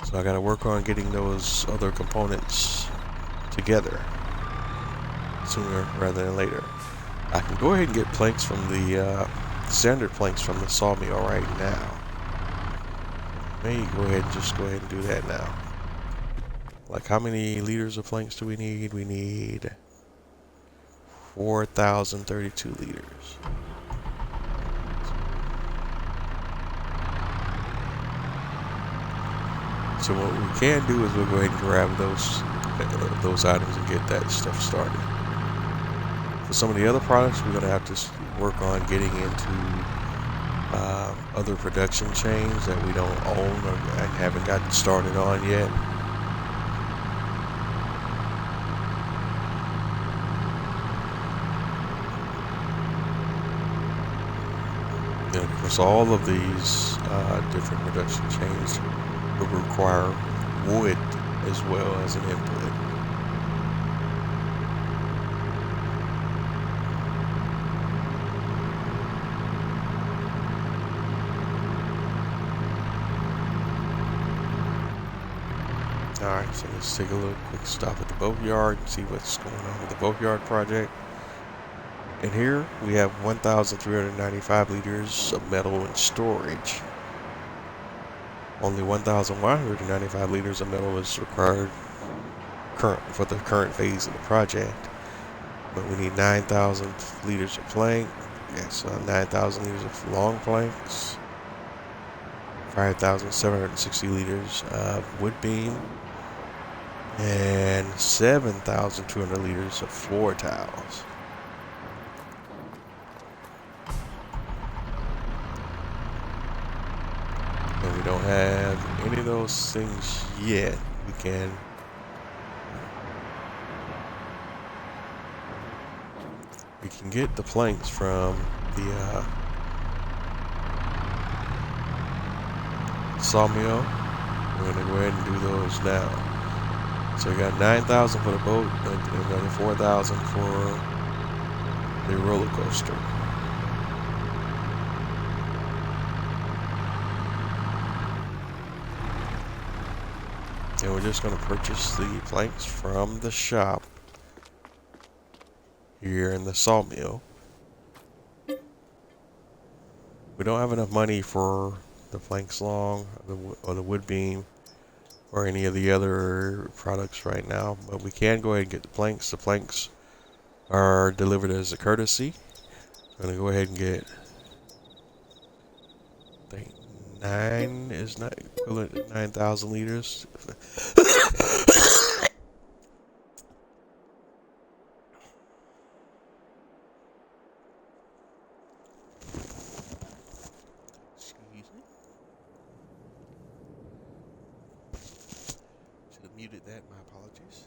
So I got to work on getting those other components together sooner rather than later. I can go ahead and get planks from the standard planks from the sawmill right now. Maybe go ahead and do that now. Like, how many liters of planks do we need? We need 4,032 liters. So what we can do is we'll go ahead and grab those items and get that stuff started. For some of the other products, we're going to have to work on getting into other production chains that we don't own or haven't gotten started on yet. And of course, all of these different production chains will require wood as well as an input. Alright, so let's take a little quick stop at the boatyard and see what's going on with the boatyard project. And here we have 1,395 liters of metal in storage. Only 1,195 liters of metal is required for the current phase of the project. But we need 9,000 liters of plank. Yes, 9,000 liters of long planks. 5,760 liters of wood beam. And 7,200 liters of floor tiles. And we don't have any of those things yet. We can get the planks from the sawmill. We're gonna go ahead and do those now. So we got 9,000 for the boat and another 4,000 for the roller coaster. And we're just going to purchase the planks from the shop here in the sawmill. We don't have enough money for the planks long or the wood beam or any of the other products right now, but we can go ahead and get the planks. The planks are delivered as a courtesy. I'm going to go ahead and get, I think 9 is not equivalent to 9,000 liters. Excuse me. Should have muted that, my apologies.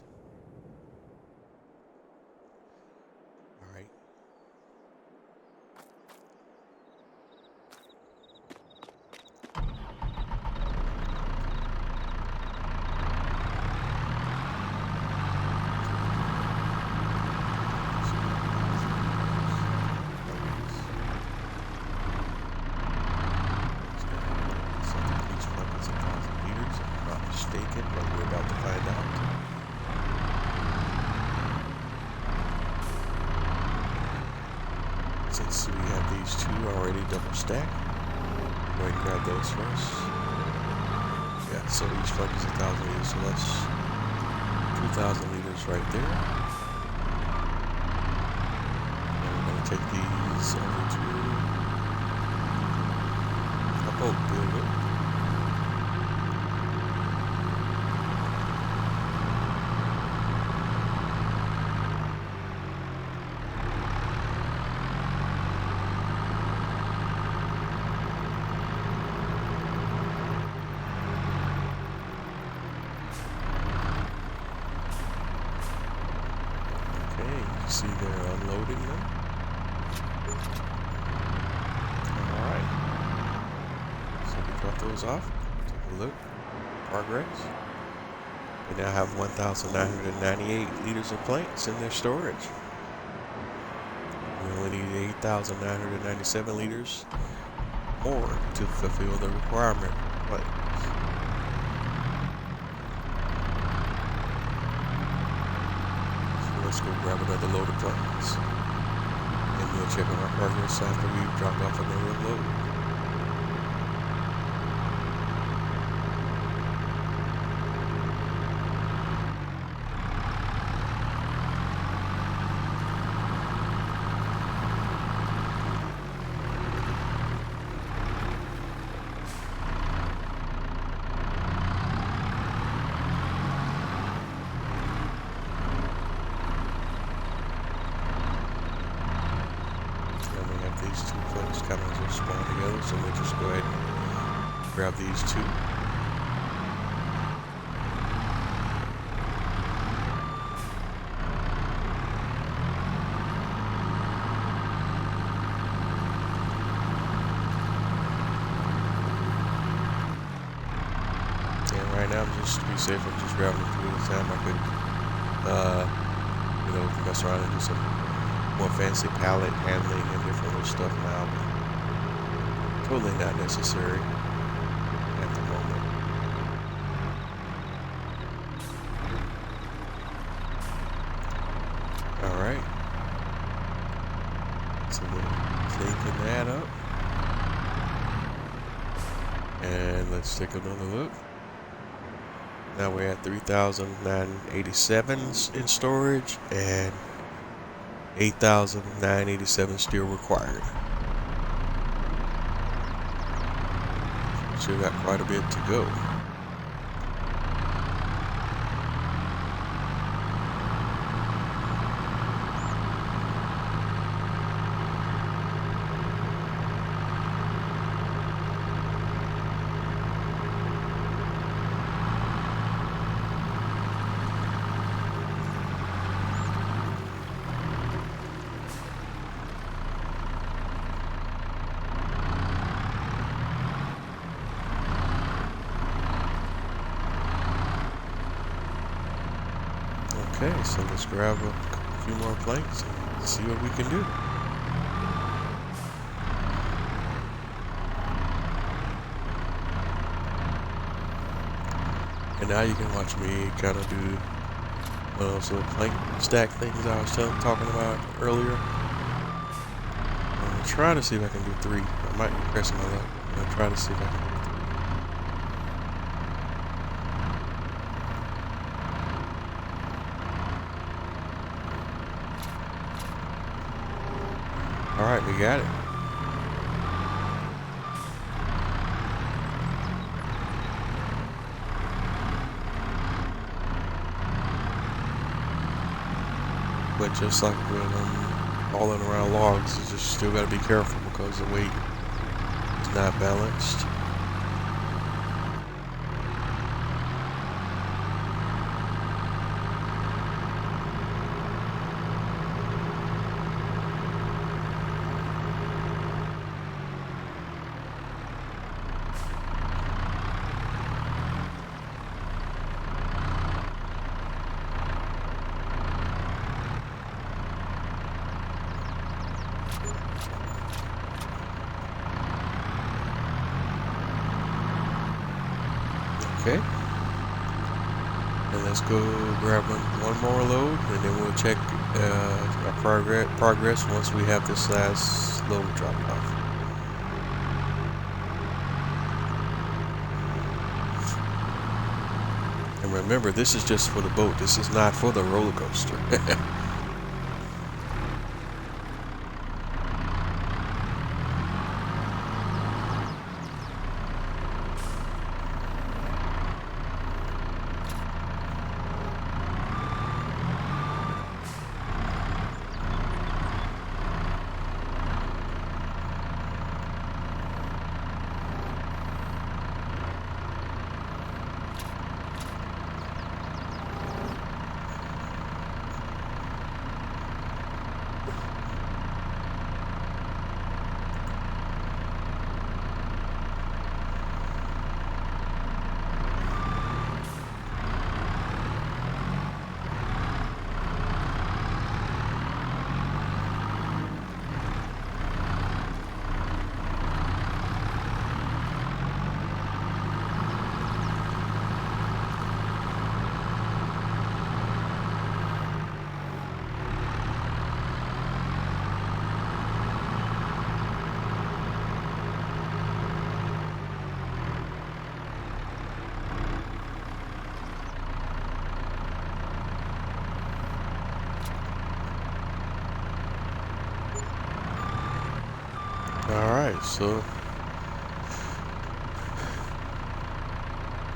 Alright. Mistaken, but we're about to find out. per stack. Go ahead and grab those first. Yeah, so each plate is 1,000 liters, so that's 2,000 liters right there. And we're going to take these over to a boat builder. See, they're unloading them. Alright. So we drop those off. Take a look. Progress. They now have 1,998 liters of planks in their storage. We only need 8,997 liters more to fulfill the requirement of planks. Let's go grab another load of planks. And we'll check on our progress after we've dropped off another load. These two plates kind of just spawn together, so we'll just go ahead and grab these two. And right now, just to be safe, I'm just grabbing them two at a time. I could, mess around and do some more fancy pallet handling and different little stuff now, but totally not necessary at the moment. Alright, so we're taking that up, and let's take another look. Now we're at 3,987 in storage, and 8,987 still required. Still got quite a bit to go. Okay, so let's grab a few more planks and see what we can do. And now you can watch me kind of do one of those little plank stack things I was talking about earlier. I'm gonna try to see if I can do 3. I might be pressing my luck. I'm gonna try to see if I can do 3. Alright, we got it. But just like with hauling around logs, you just still got to be careful because the weight is not balanced. Okay, and let's go grab one more load, and then we'll check our progress once we have this last load dropped off. And remember, this is just for the boat. This is not for the roller coaster. Alright, so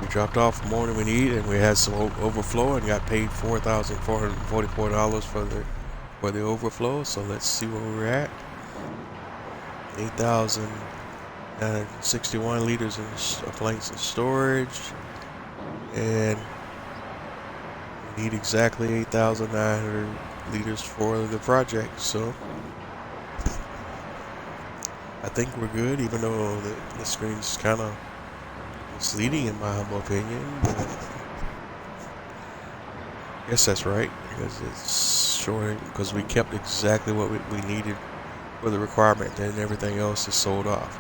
we dropped off more than we need, and we had some overflow and got paid $4,444 for the overflow. So let's see where we're at. 8,961 liters of planks in storage, and we need exactly 8,900 liters for the project. So I think we're good, even though the screen's kind of misleading in my humble opinion. But I guess that's right, because it's short, because we kept exactly what we needed for the requirement, and everything else is sold off.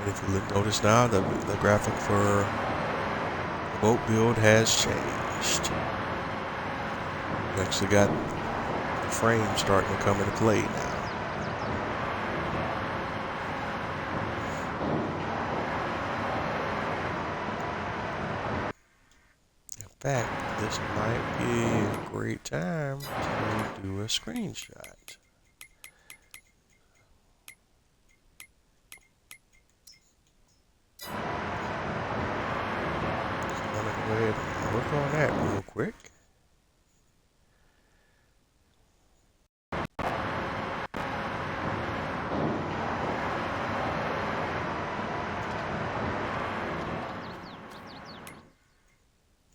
And if you notice now, the graphic for the boat build has changed. We actually got the frame starting to come into play now. In fact, this might be a great time to do a screenshot. So I'm gonna go ahead and work on that real quick.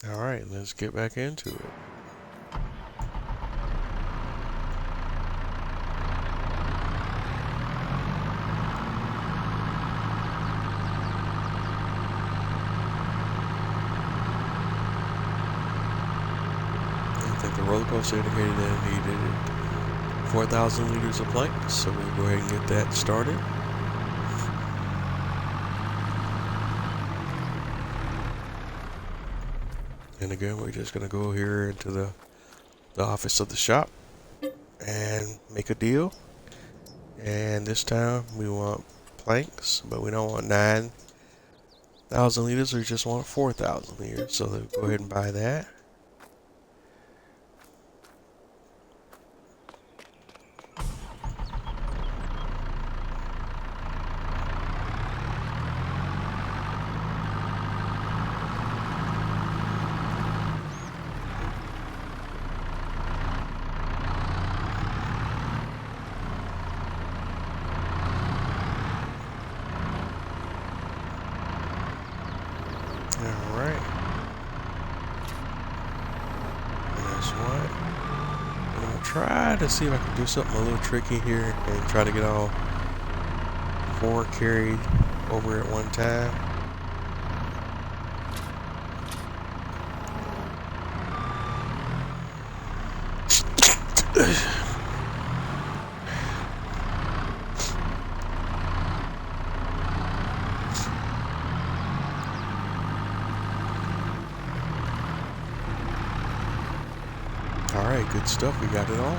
Alright, let's get back into it. I think the roller coaster indicated that it needed 4,000 liters of plank, so we'll go ahead and get that started. And again, we're just going to go here into the office of the shop and make a deal. And this time we want planks, but we don't want 9,000 liters, we just want 4,000 liters. So let's go ahead and buy that. Alright. That's one. I'm going to try to see if I can do something a little tricky here and try to get all 4 carried over at one time. Alright, good stuff. We got it all.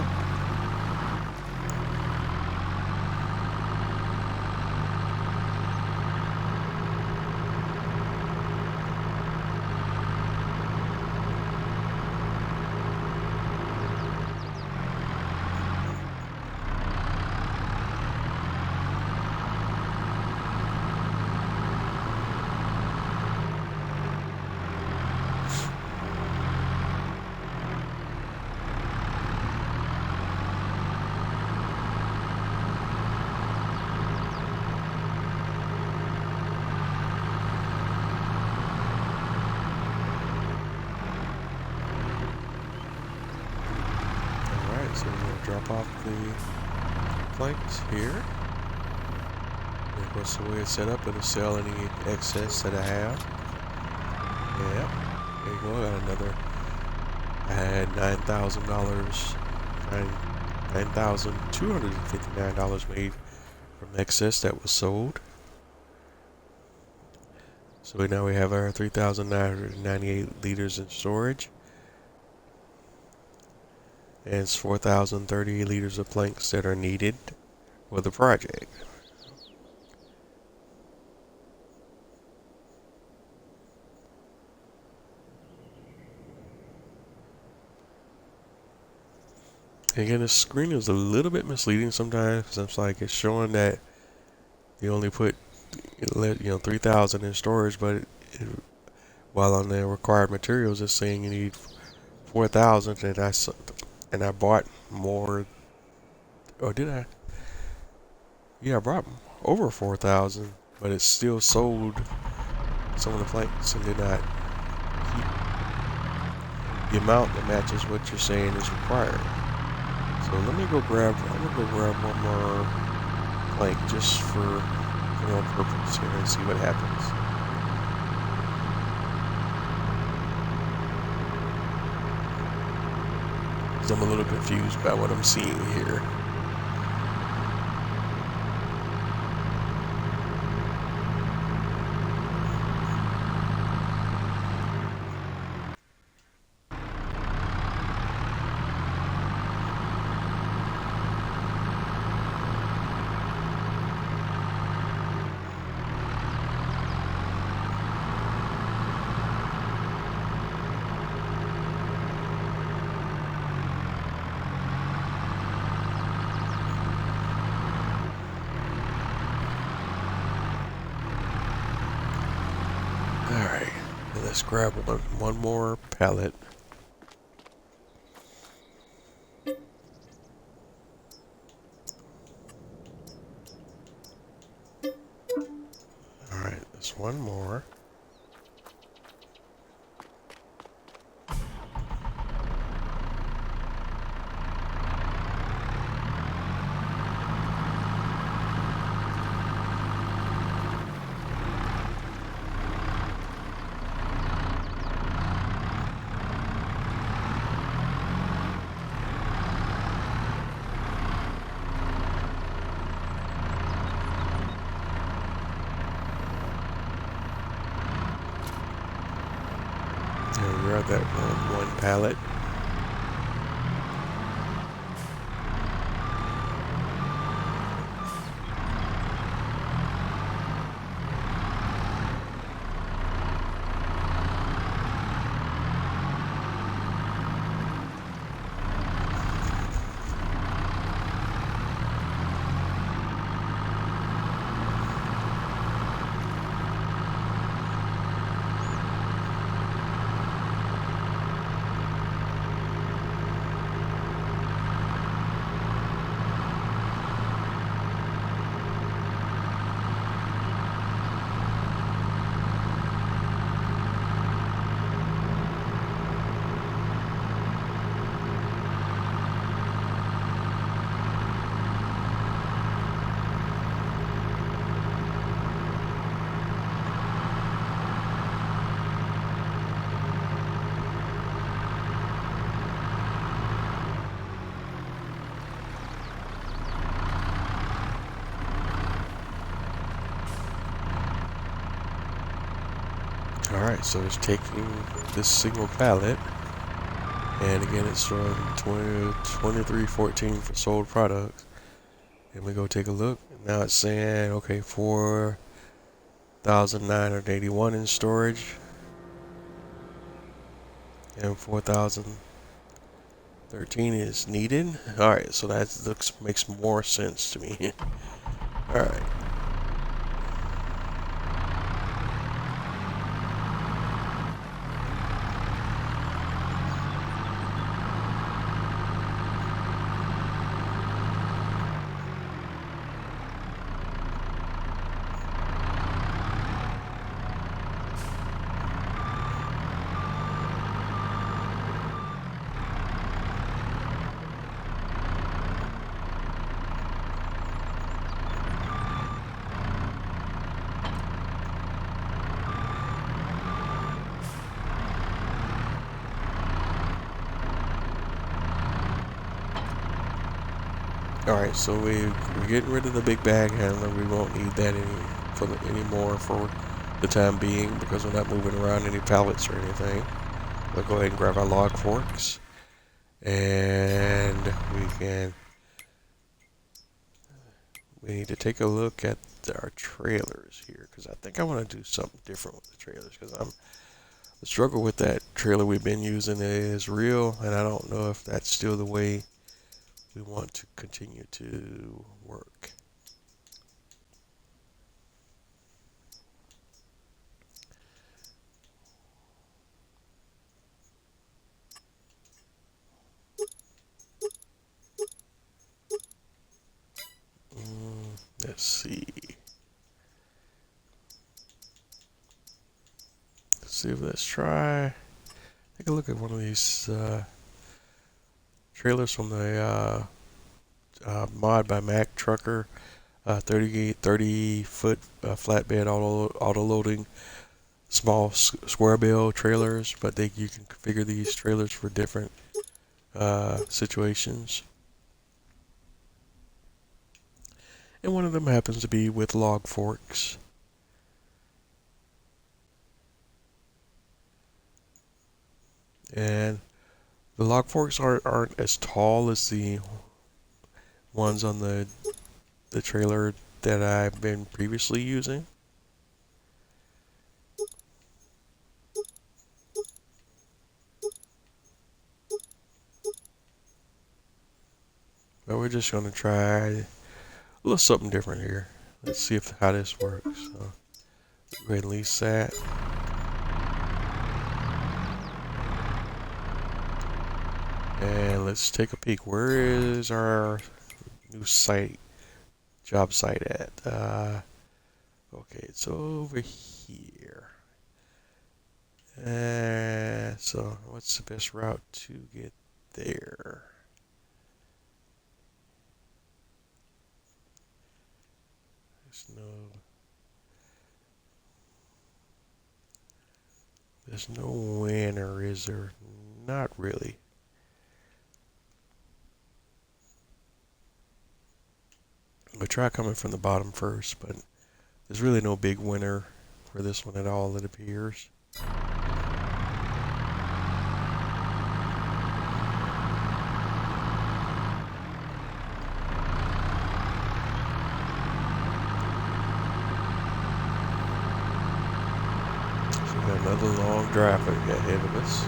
drop off the planks here. And of course, the way it's set up, it'll sell any excess that I have. Yep. There you go. I got another. I had $9,000, $9,259 made from excess that was sold. So now we have our 3,998 liters in storage. And it's 4,030 liters of planks that are needed for the project. Again, the screen is a little bit misleading sometimes. It's like it's showing that you only put 3,000 in storage, but while on the required materials, it's saying you need 4,000, and I bought more. Or did I? Yeah, I brought over 4,000, but it still sold some of the planks and did not keep the amount that matches what you're saying is required. So I'm gonna go grab one more plank just for no purpose here and see what happens. Because I'm a little confused by what I'm seeing here. Alright, let's grab one more pallet. Alright, there's one more. And grab that one pallet. Alright, so it's taking this single pallet, and again it's showing 2314 for sold products. And we go take a look. Now it's saying, okay, 4,981 in storage, and 4,013 is needed. Alright, so that makes more sense to me. Alright. Alright, so we're getting rid of the big bag handler. We won't need that anymore for the time being because we're not moving around any pallets or anything. We'll go ahead and grab our log forks, and we need to take a look at our trailers here, because I think I want to do something different with the trailers, because the struggle with that trailer we've been using is real, and I don't know if that's still the way we want to continue to work. Let's see. Let's try. Take a look at one of these trailers from the Mod by Mac Trucker, 30 foot flatbed auto loading small square bale trailers, but you can configure these trailers for different situations. And one of them happens to be with log forks. And the log forks aren't as tall as the ones on the trailer that I've been previously using. But we're just going to try a little something different here. Let's see how this works. So, go ahead and release that. And let's take a peek. Where is our new job site at? Okay, it's over here. So what's the best route to get there? There's no winner, is there? Not really. We'll try coming from the bottom first, but there's really no big winner for this one at all, it appears. So we got another long drive ahead of us.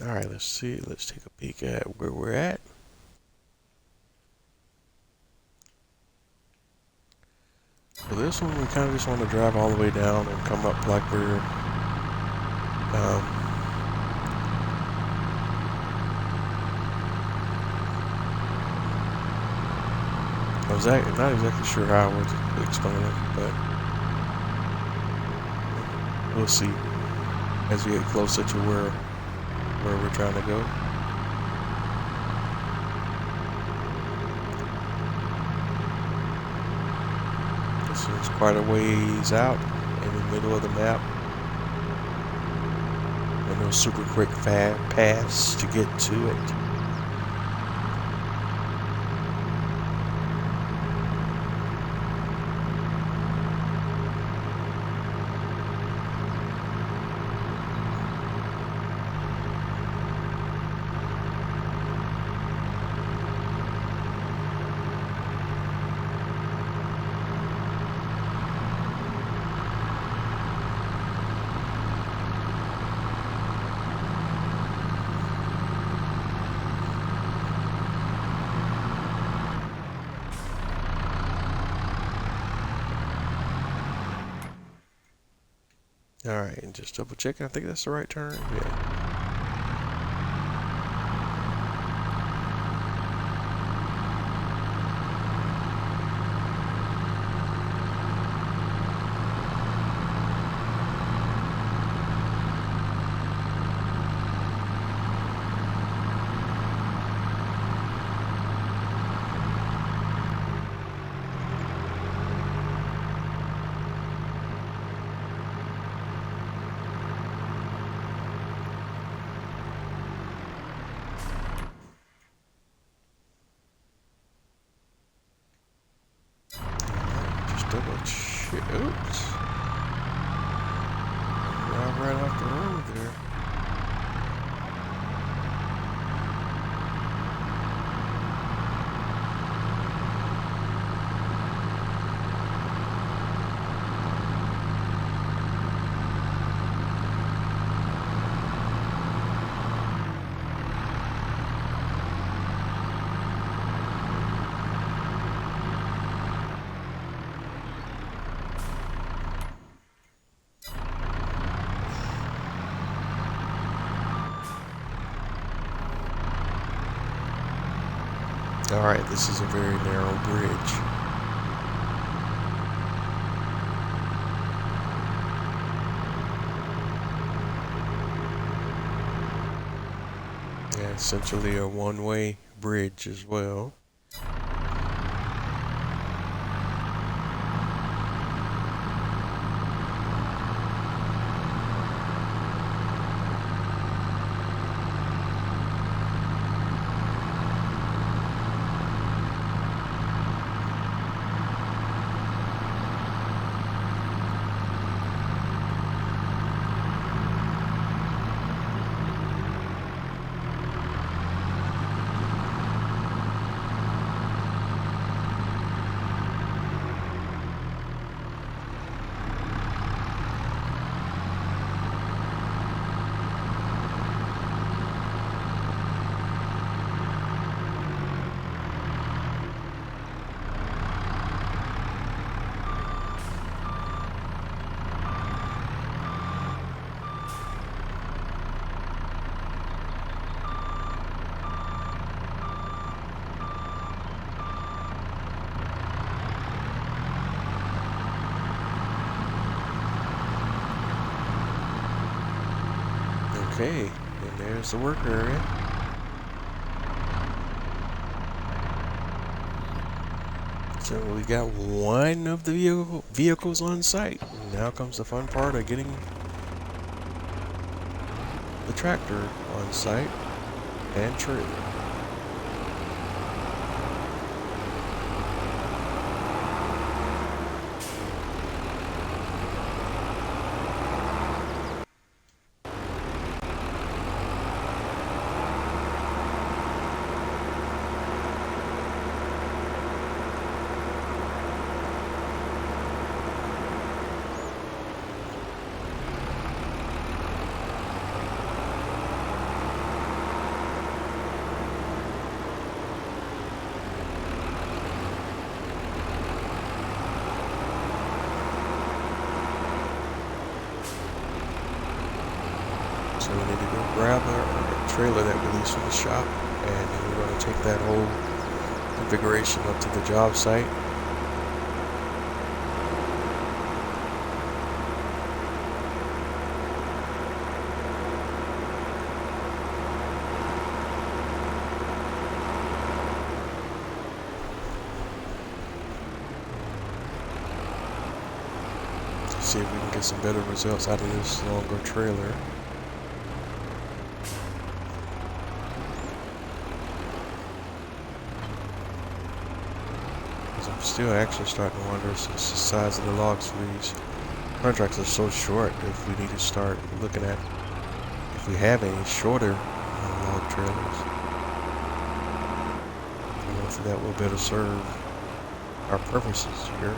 Alright, let's see. Let's take a peek at where we're at. So this one, we kind of just want to drive all the way down and come up like we're I was not exactly sure how I would explain it, but we'll see as we get closer to where we're trying to go. This is quite a ways out in the middle of the map, and no super quick paths to get to it. Alright, and just double checking. I think that's the right turn. Yeah. Just double check. Oops. Drive right off the road there. Alright, this is a very narrow bridge. Yeah, essentially a one-way bridge as well. Okay, and there's the work area. So we got one of the vehicles on site. Now comes the fun part of getting the tractor on site and trailer. So we need to go grab our trailer that we leased from the shop, and then we're going to take that whole configuration up to the job site. See if we can get some better results out of this longer trailer. I'm still actually starting to wonder, since the size of the logs for these contracts are so short, if we need to start looking at if we have any shorter log trailers. I don't know if that will better serve our purposes here.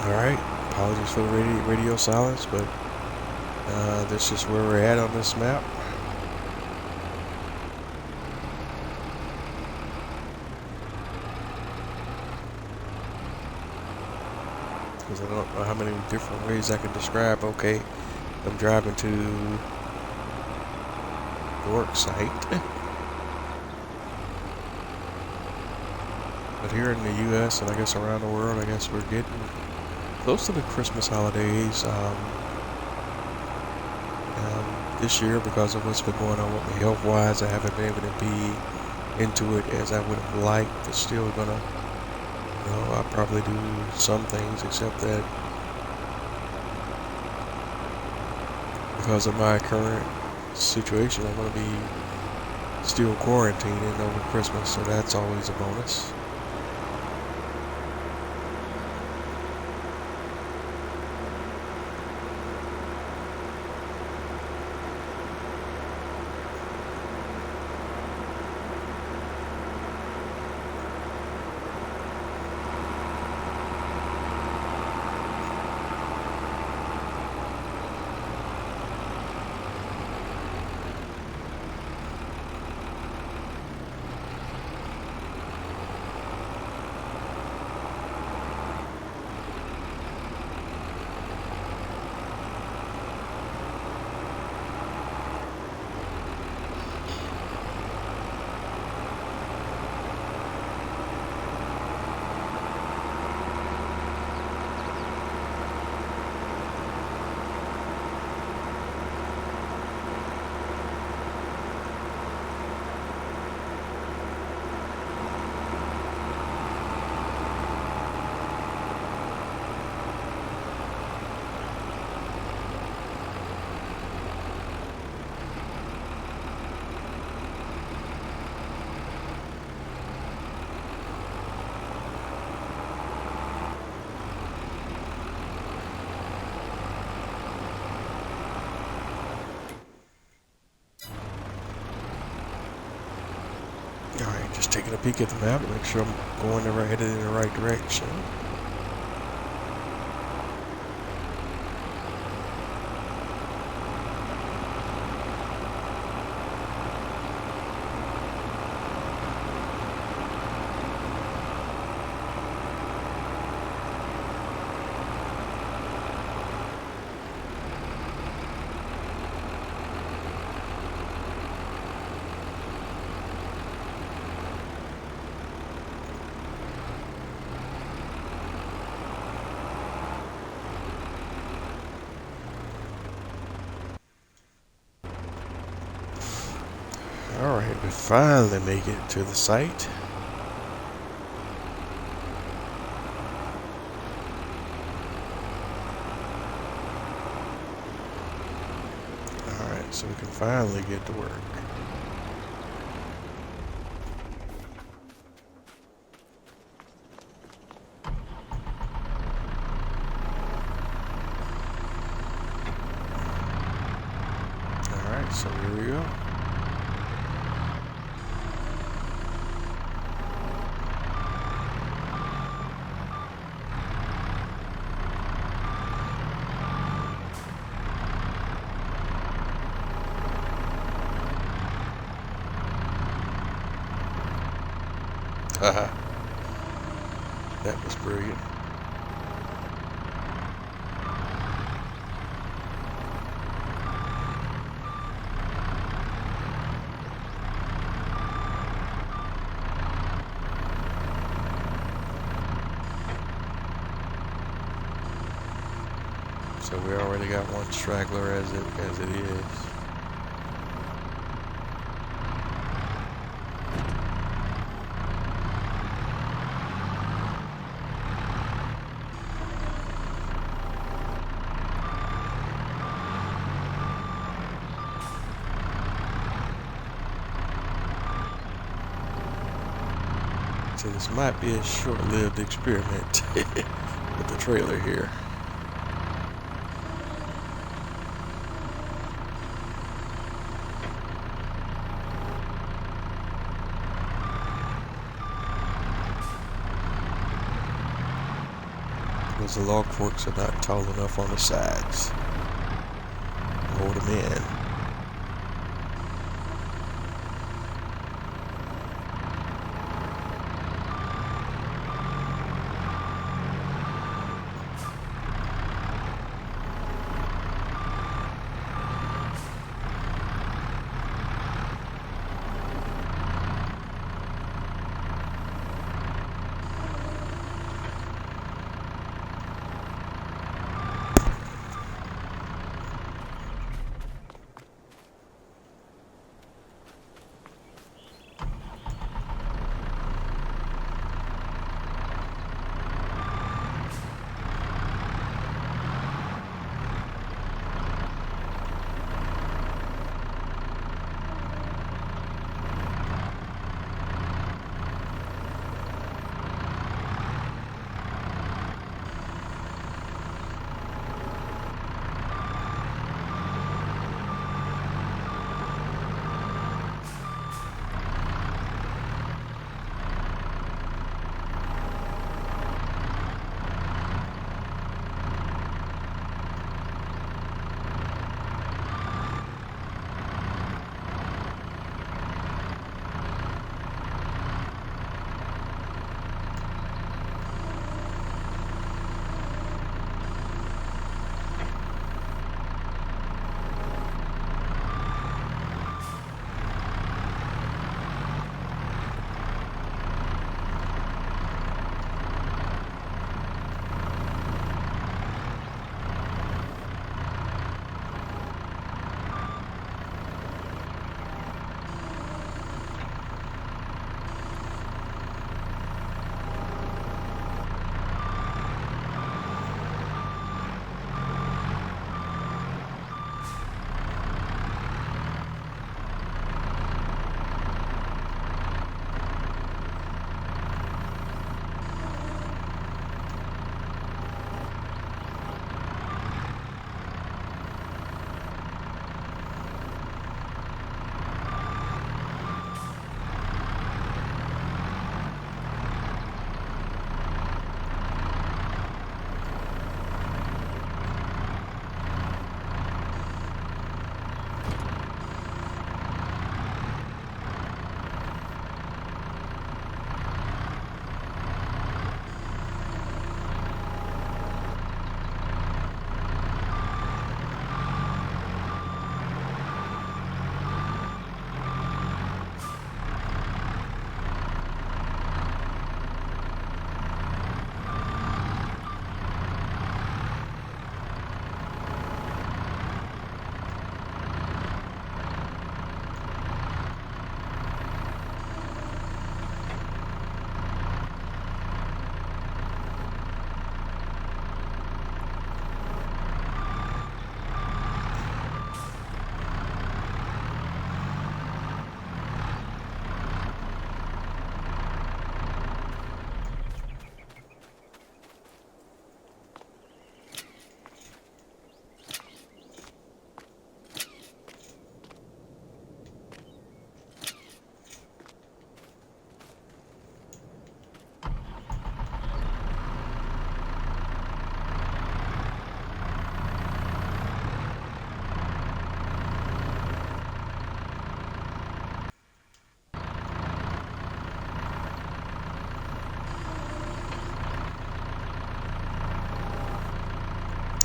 Alright, apologies for the radio silence, but this is where we're at on this map. Because I don't know how many different ways I can describe. Okay, I'm driving to the work site. But here in the U.S. and I guess around the world, I guess we're getting close to the Christmas holidays. This year, because of what's been going on with me health-wise, I haven't been able to be into it as I would have liked. It's still gonna, I'll probably do some things, except that because of my current situation, I'm gonna be still quarantining over Christmas, so that's always a bonus. Alright, just taking a peek at the map to make sure I'm headed in the right direction. Alright, we finally make it to the site. Alright, so we can finally get to work. Alright, so here we go. Haha. That was brilliant. So we already got one straggler as it is. So this might be a short-lived experiment with the trailer here. because the log forks are not tall enough on the sides to hold them in.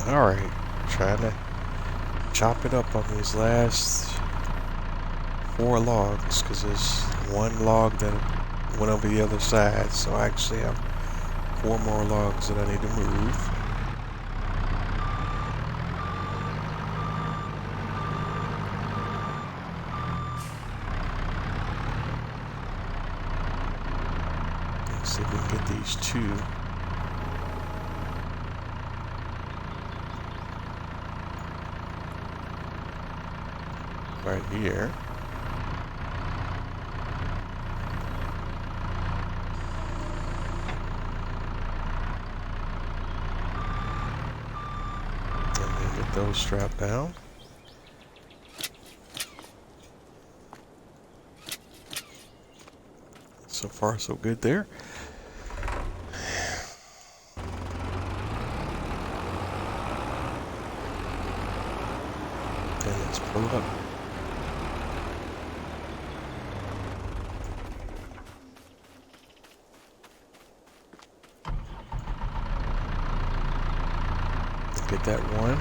Alright, trying to chop it up on these last 4 logs, because there's one log that went over the other side, so I actually have 4 more logs that I need to move. Let's see if we can get these 2. Right here. And then get those strapped down. So far, so good there. and let's pull up. Get that one.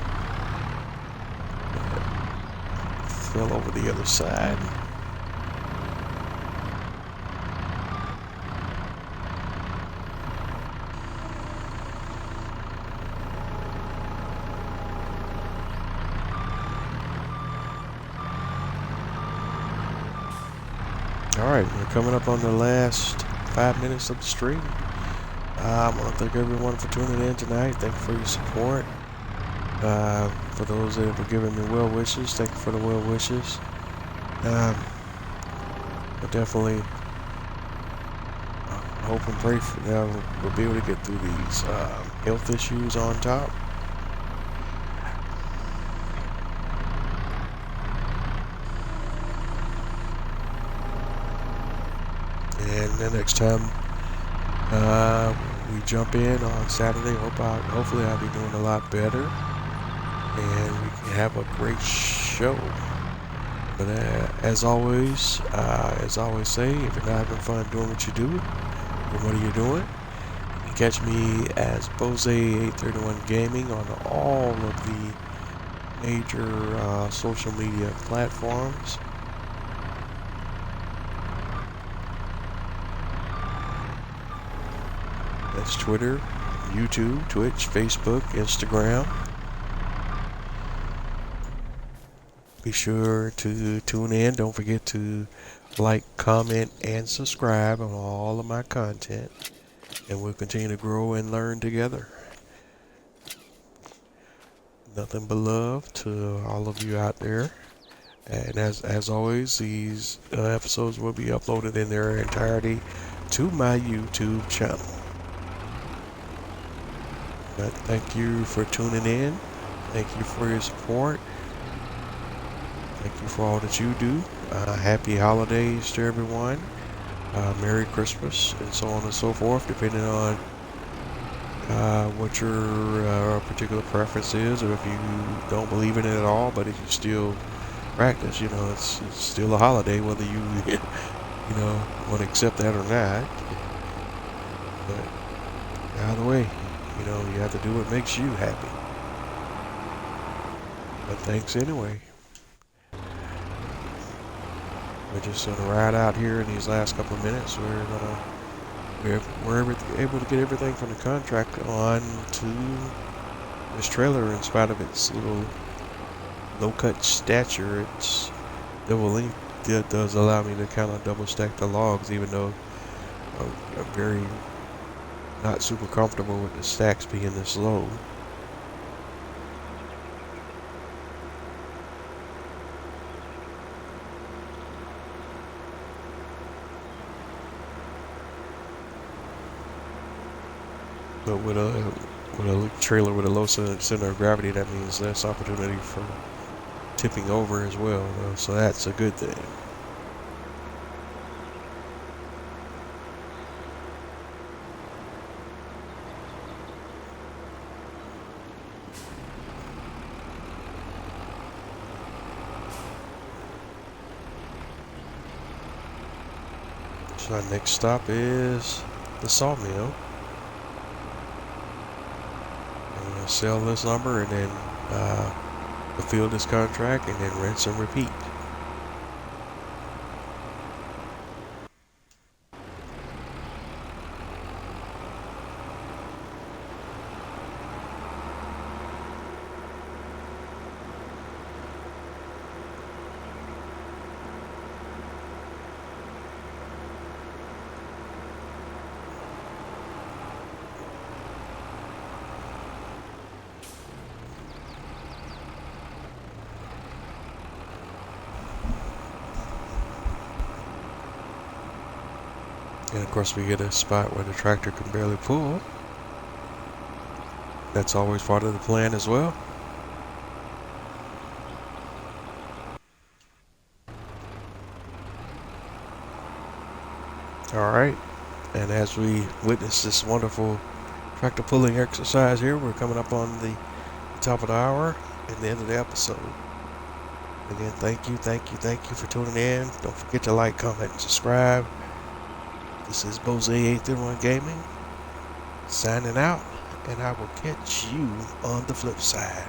Fell over the other side. Alright, we're coming up on the last 5 minutes of the stream. I want to thank everyone for tuning in tonight. Thank you for your support. For those that have given me well wishes, thank you for the well wishes. I definitely hope and pray that we'll be able to get through these health issues on top. And the next time we jump in on Saturday, hopefully I'll be doing a lot better, and we can have a great show. But as always say, if you're not having fun doing what you do, then what are you doing? You can catch me as Bose831 Gaming on all of the major social media platforms. That's Twitter, YouTube, Twitch, Facebook, Instagram. Be sure to tune in. Don't forget to like, comment, and subscribe on all of my content. And we'll continue to grow and learn together. Nothing but love to all of you out there. And as always, these episodes will be uploaded in their entirety to my YouTube channel. But thank you for tuning in. Thank you for your support. Thank you for all that you do. Happy holidays to everyone. Merry Christmas, and so on and so forth, depending on what your particular preference is, or if you don't believe in it at all, but if you still practice, it's still a holiday, whether you want to accept that or not. But either way, you have to do what makes you happy. But thanks anyway. We're just going to ride out here in these last couple of minutes. We're able to get everything from the contract on to this trailer. In spite of its little low-cut stature, its double length does allow me to kind of double stack the logs, even though I'm very not super comfortable with the stacks being this low. But with a trailer with a low center of gravity, that means less opportunity for tipping over as well, so that's a good thing. So our next stop is the sawmill. Sell this lumber and then fulfill this contract and then rinse and repeat. And of course we get a spot where the tractor can barely pull. That's always part of the plan as well. Alright, and as we witness this wonderful tractor pulling exercise here, we're coming up on the top of the hour and the end of the episode. Again, thank you for tuning in. Don't forget to like, comment, and subscribe. This is Bose831 Gaming signing out, and I will catch you on the flip side.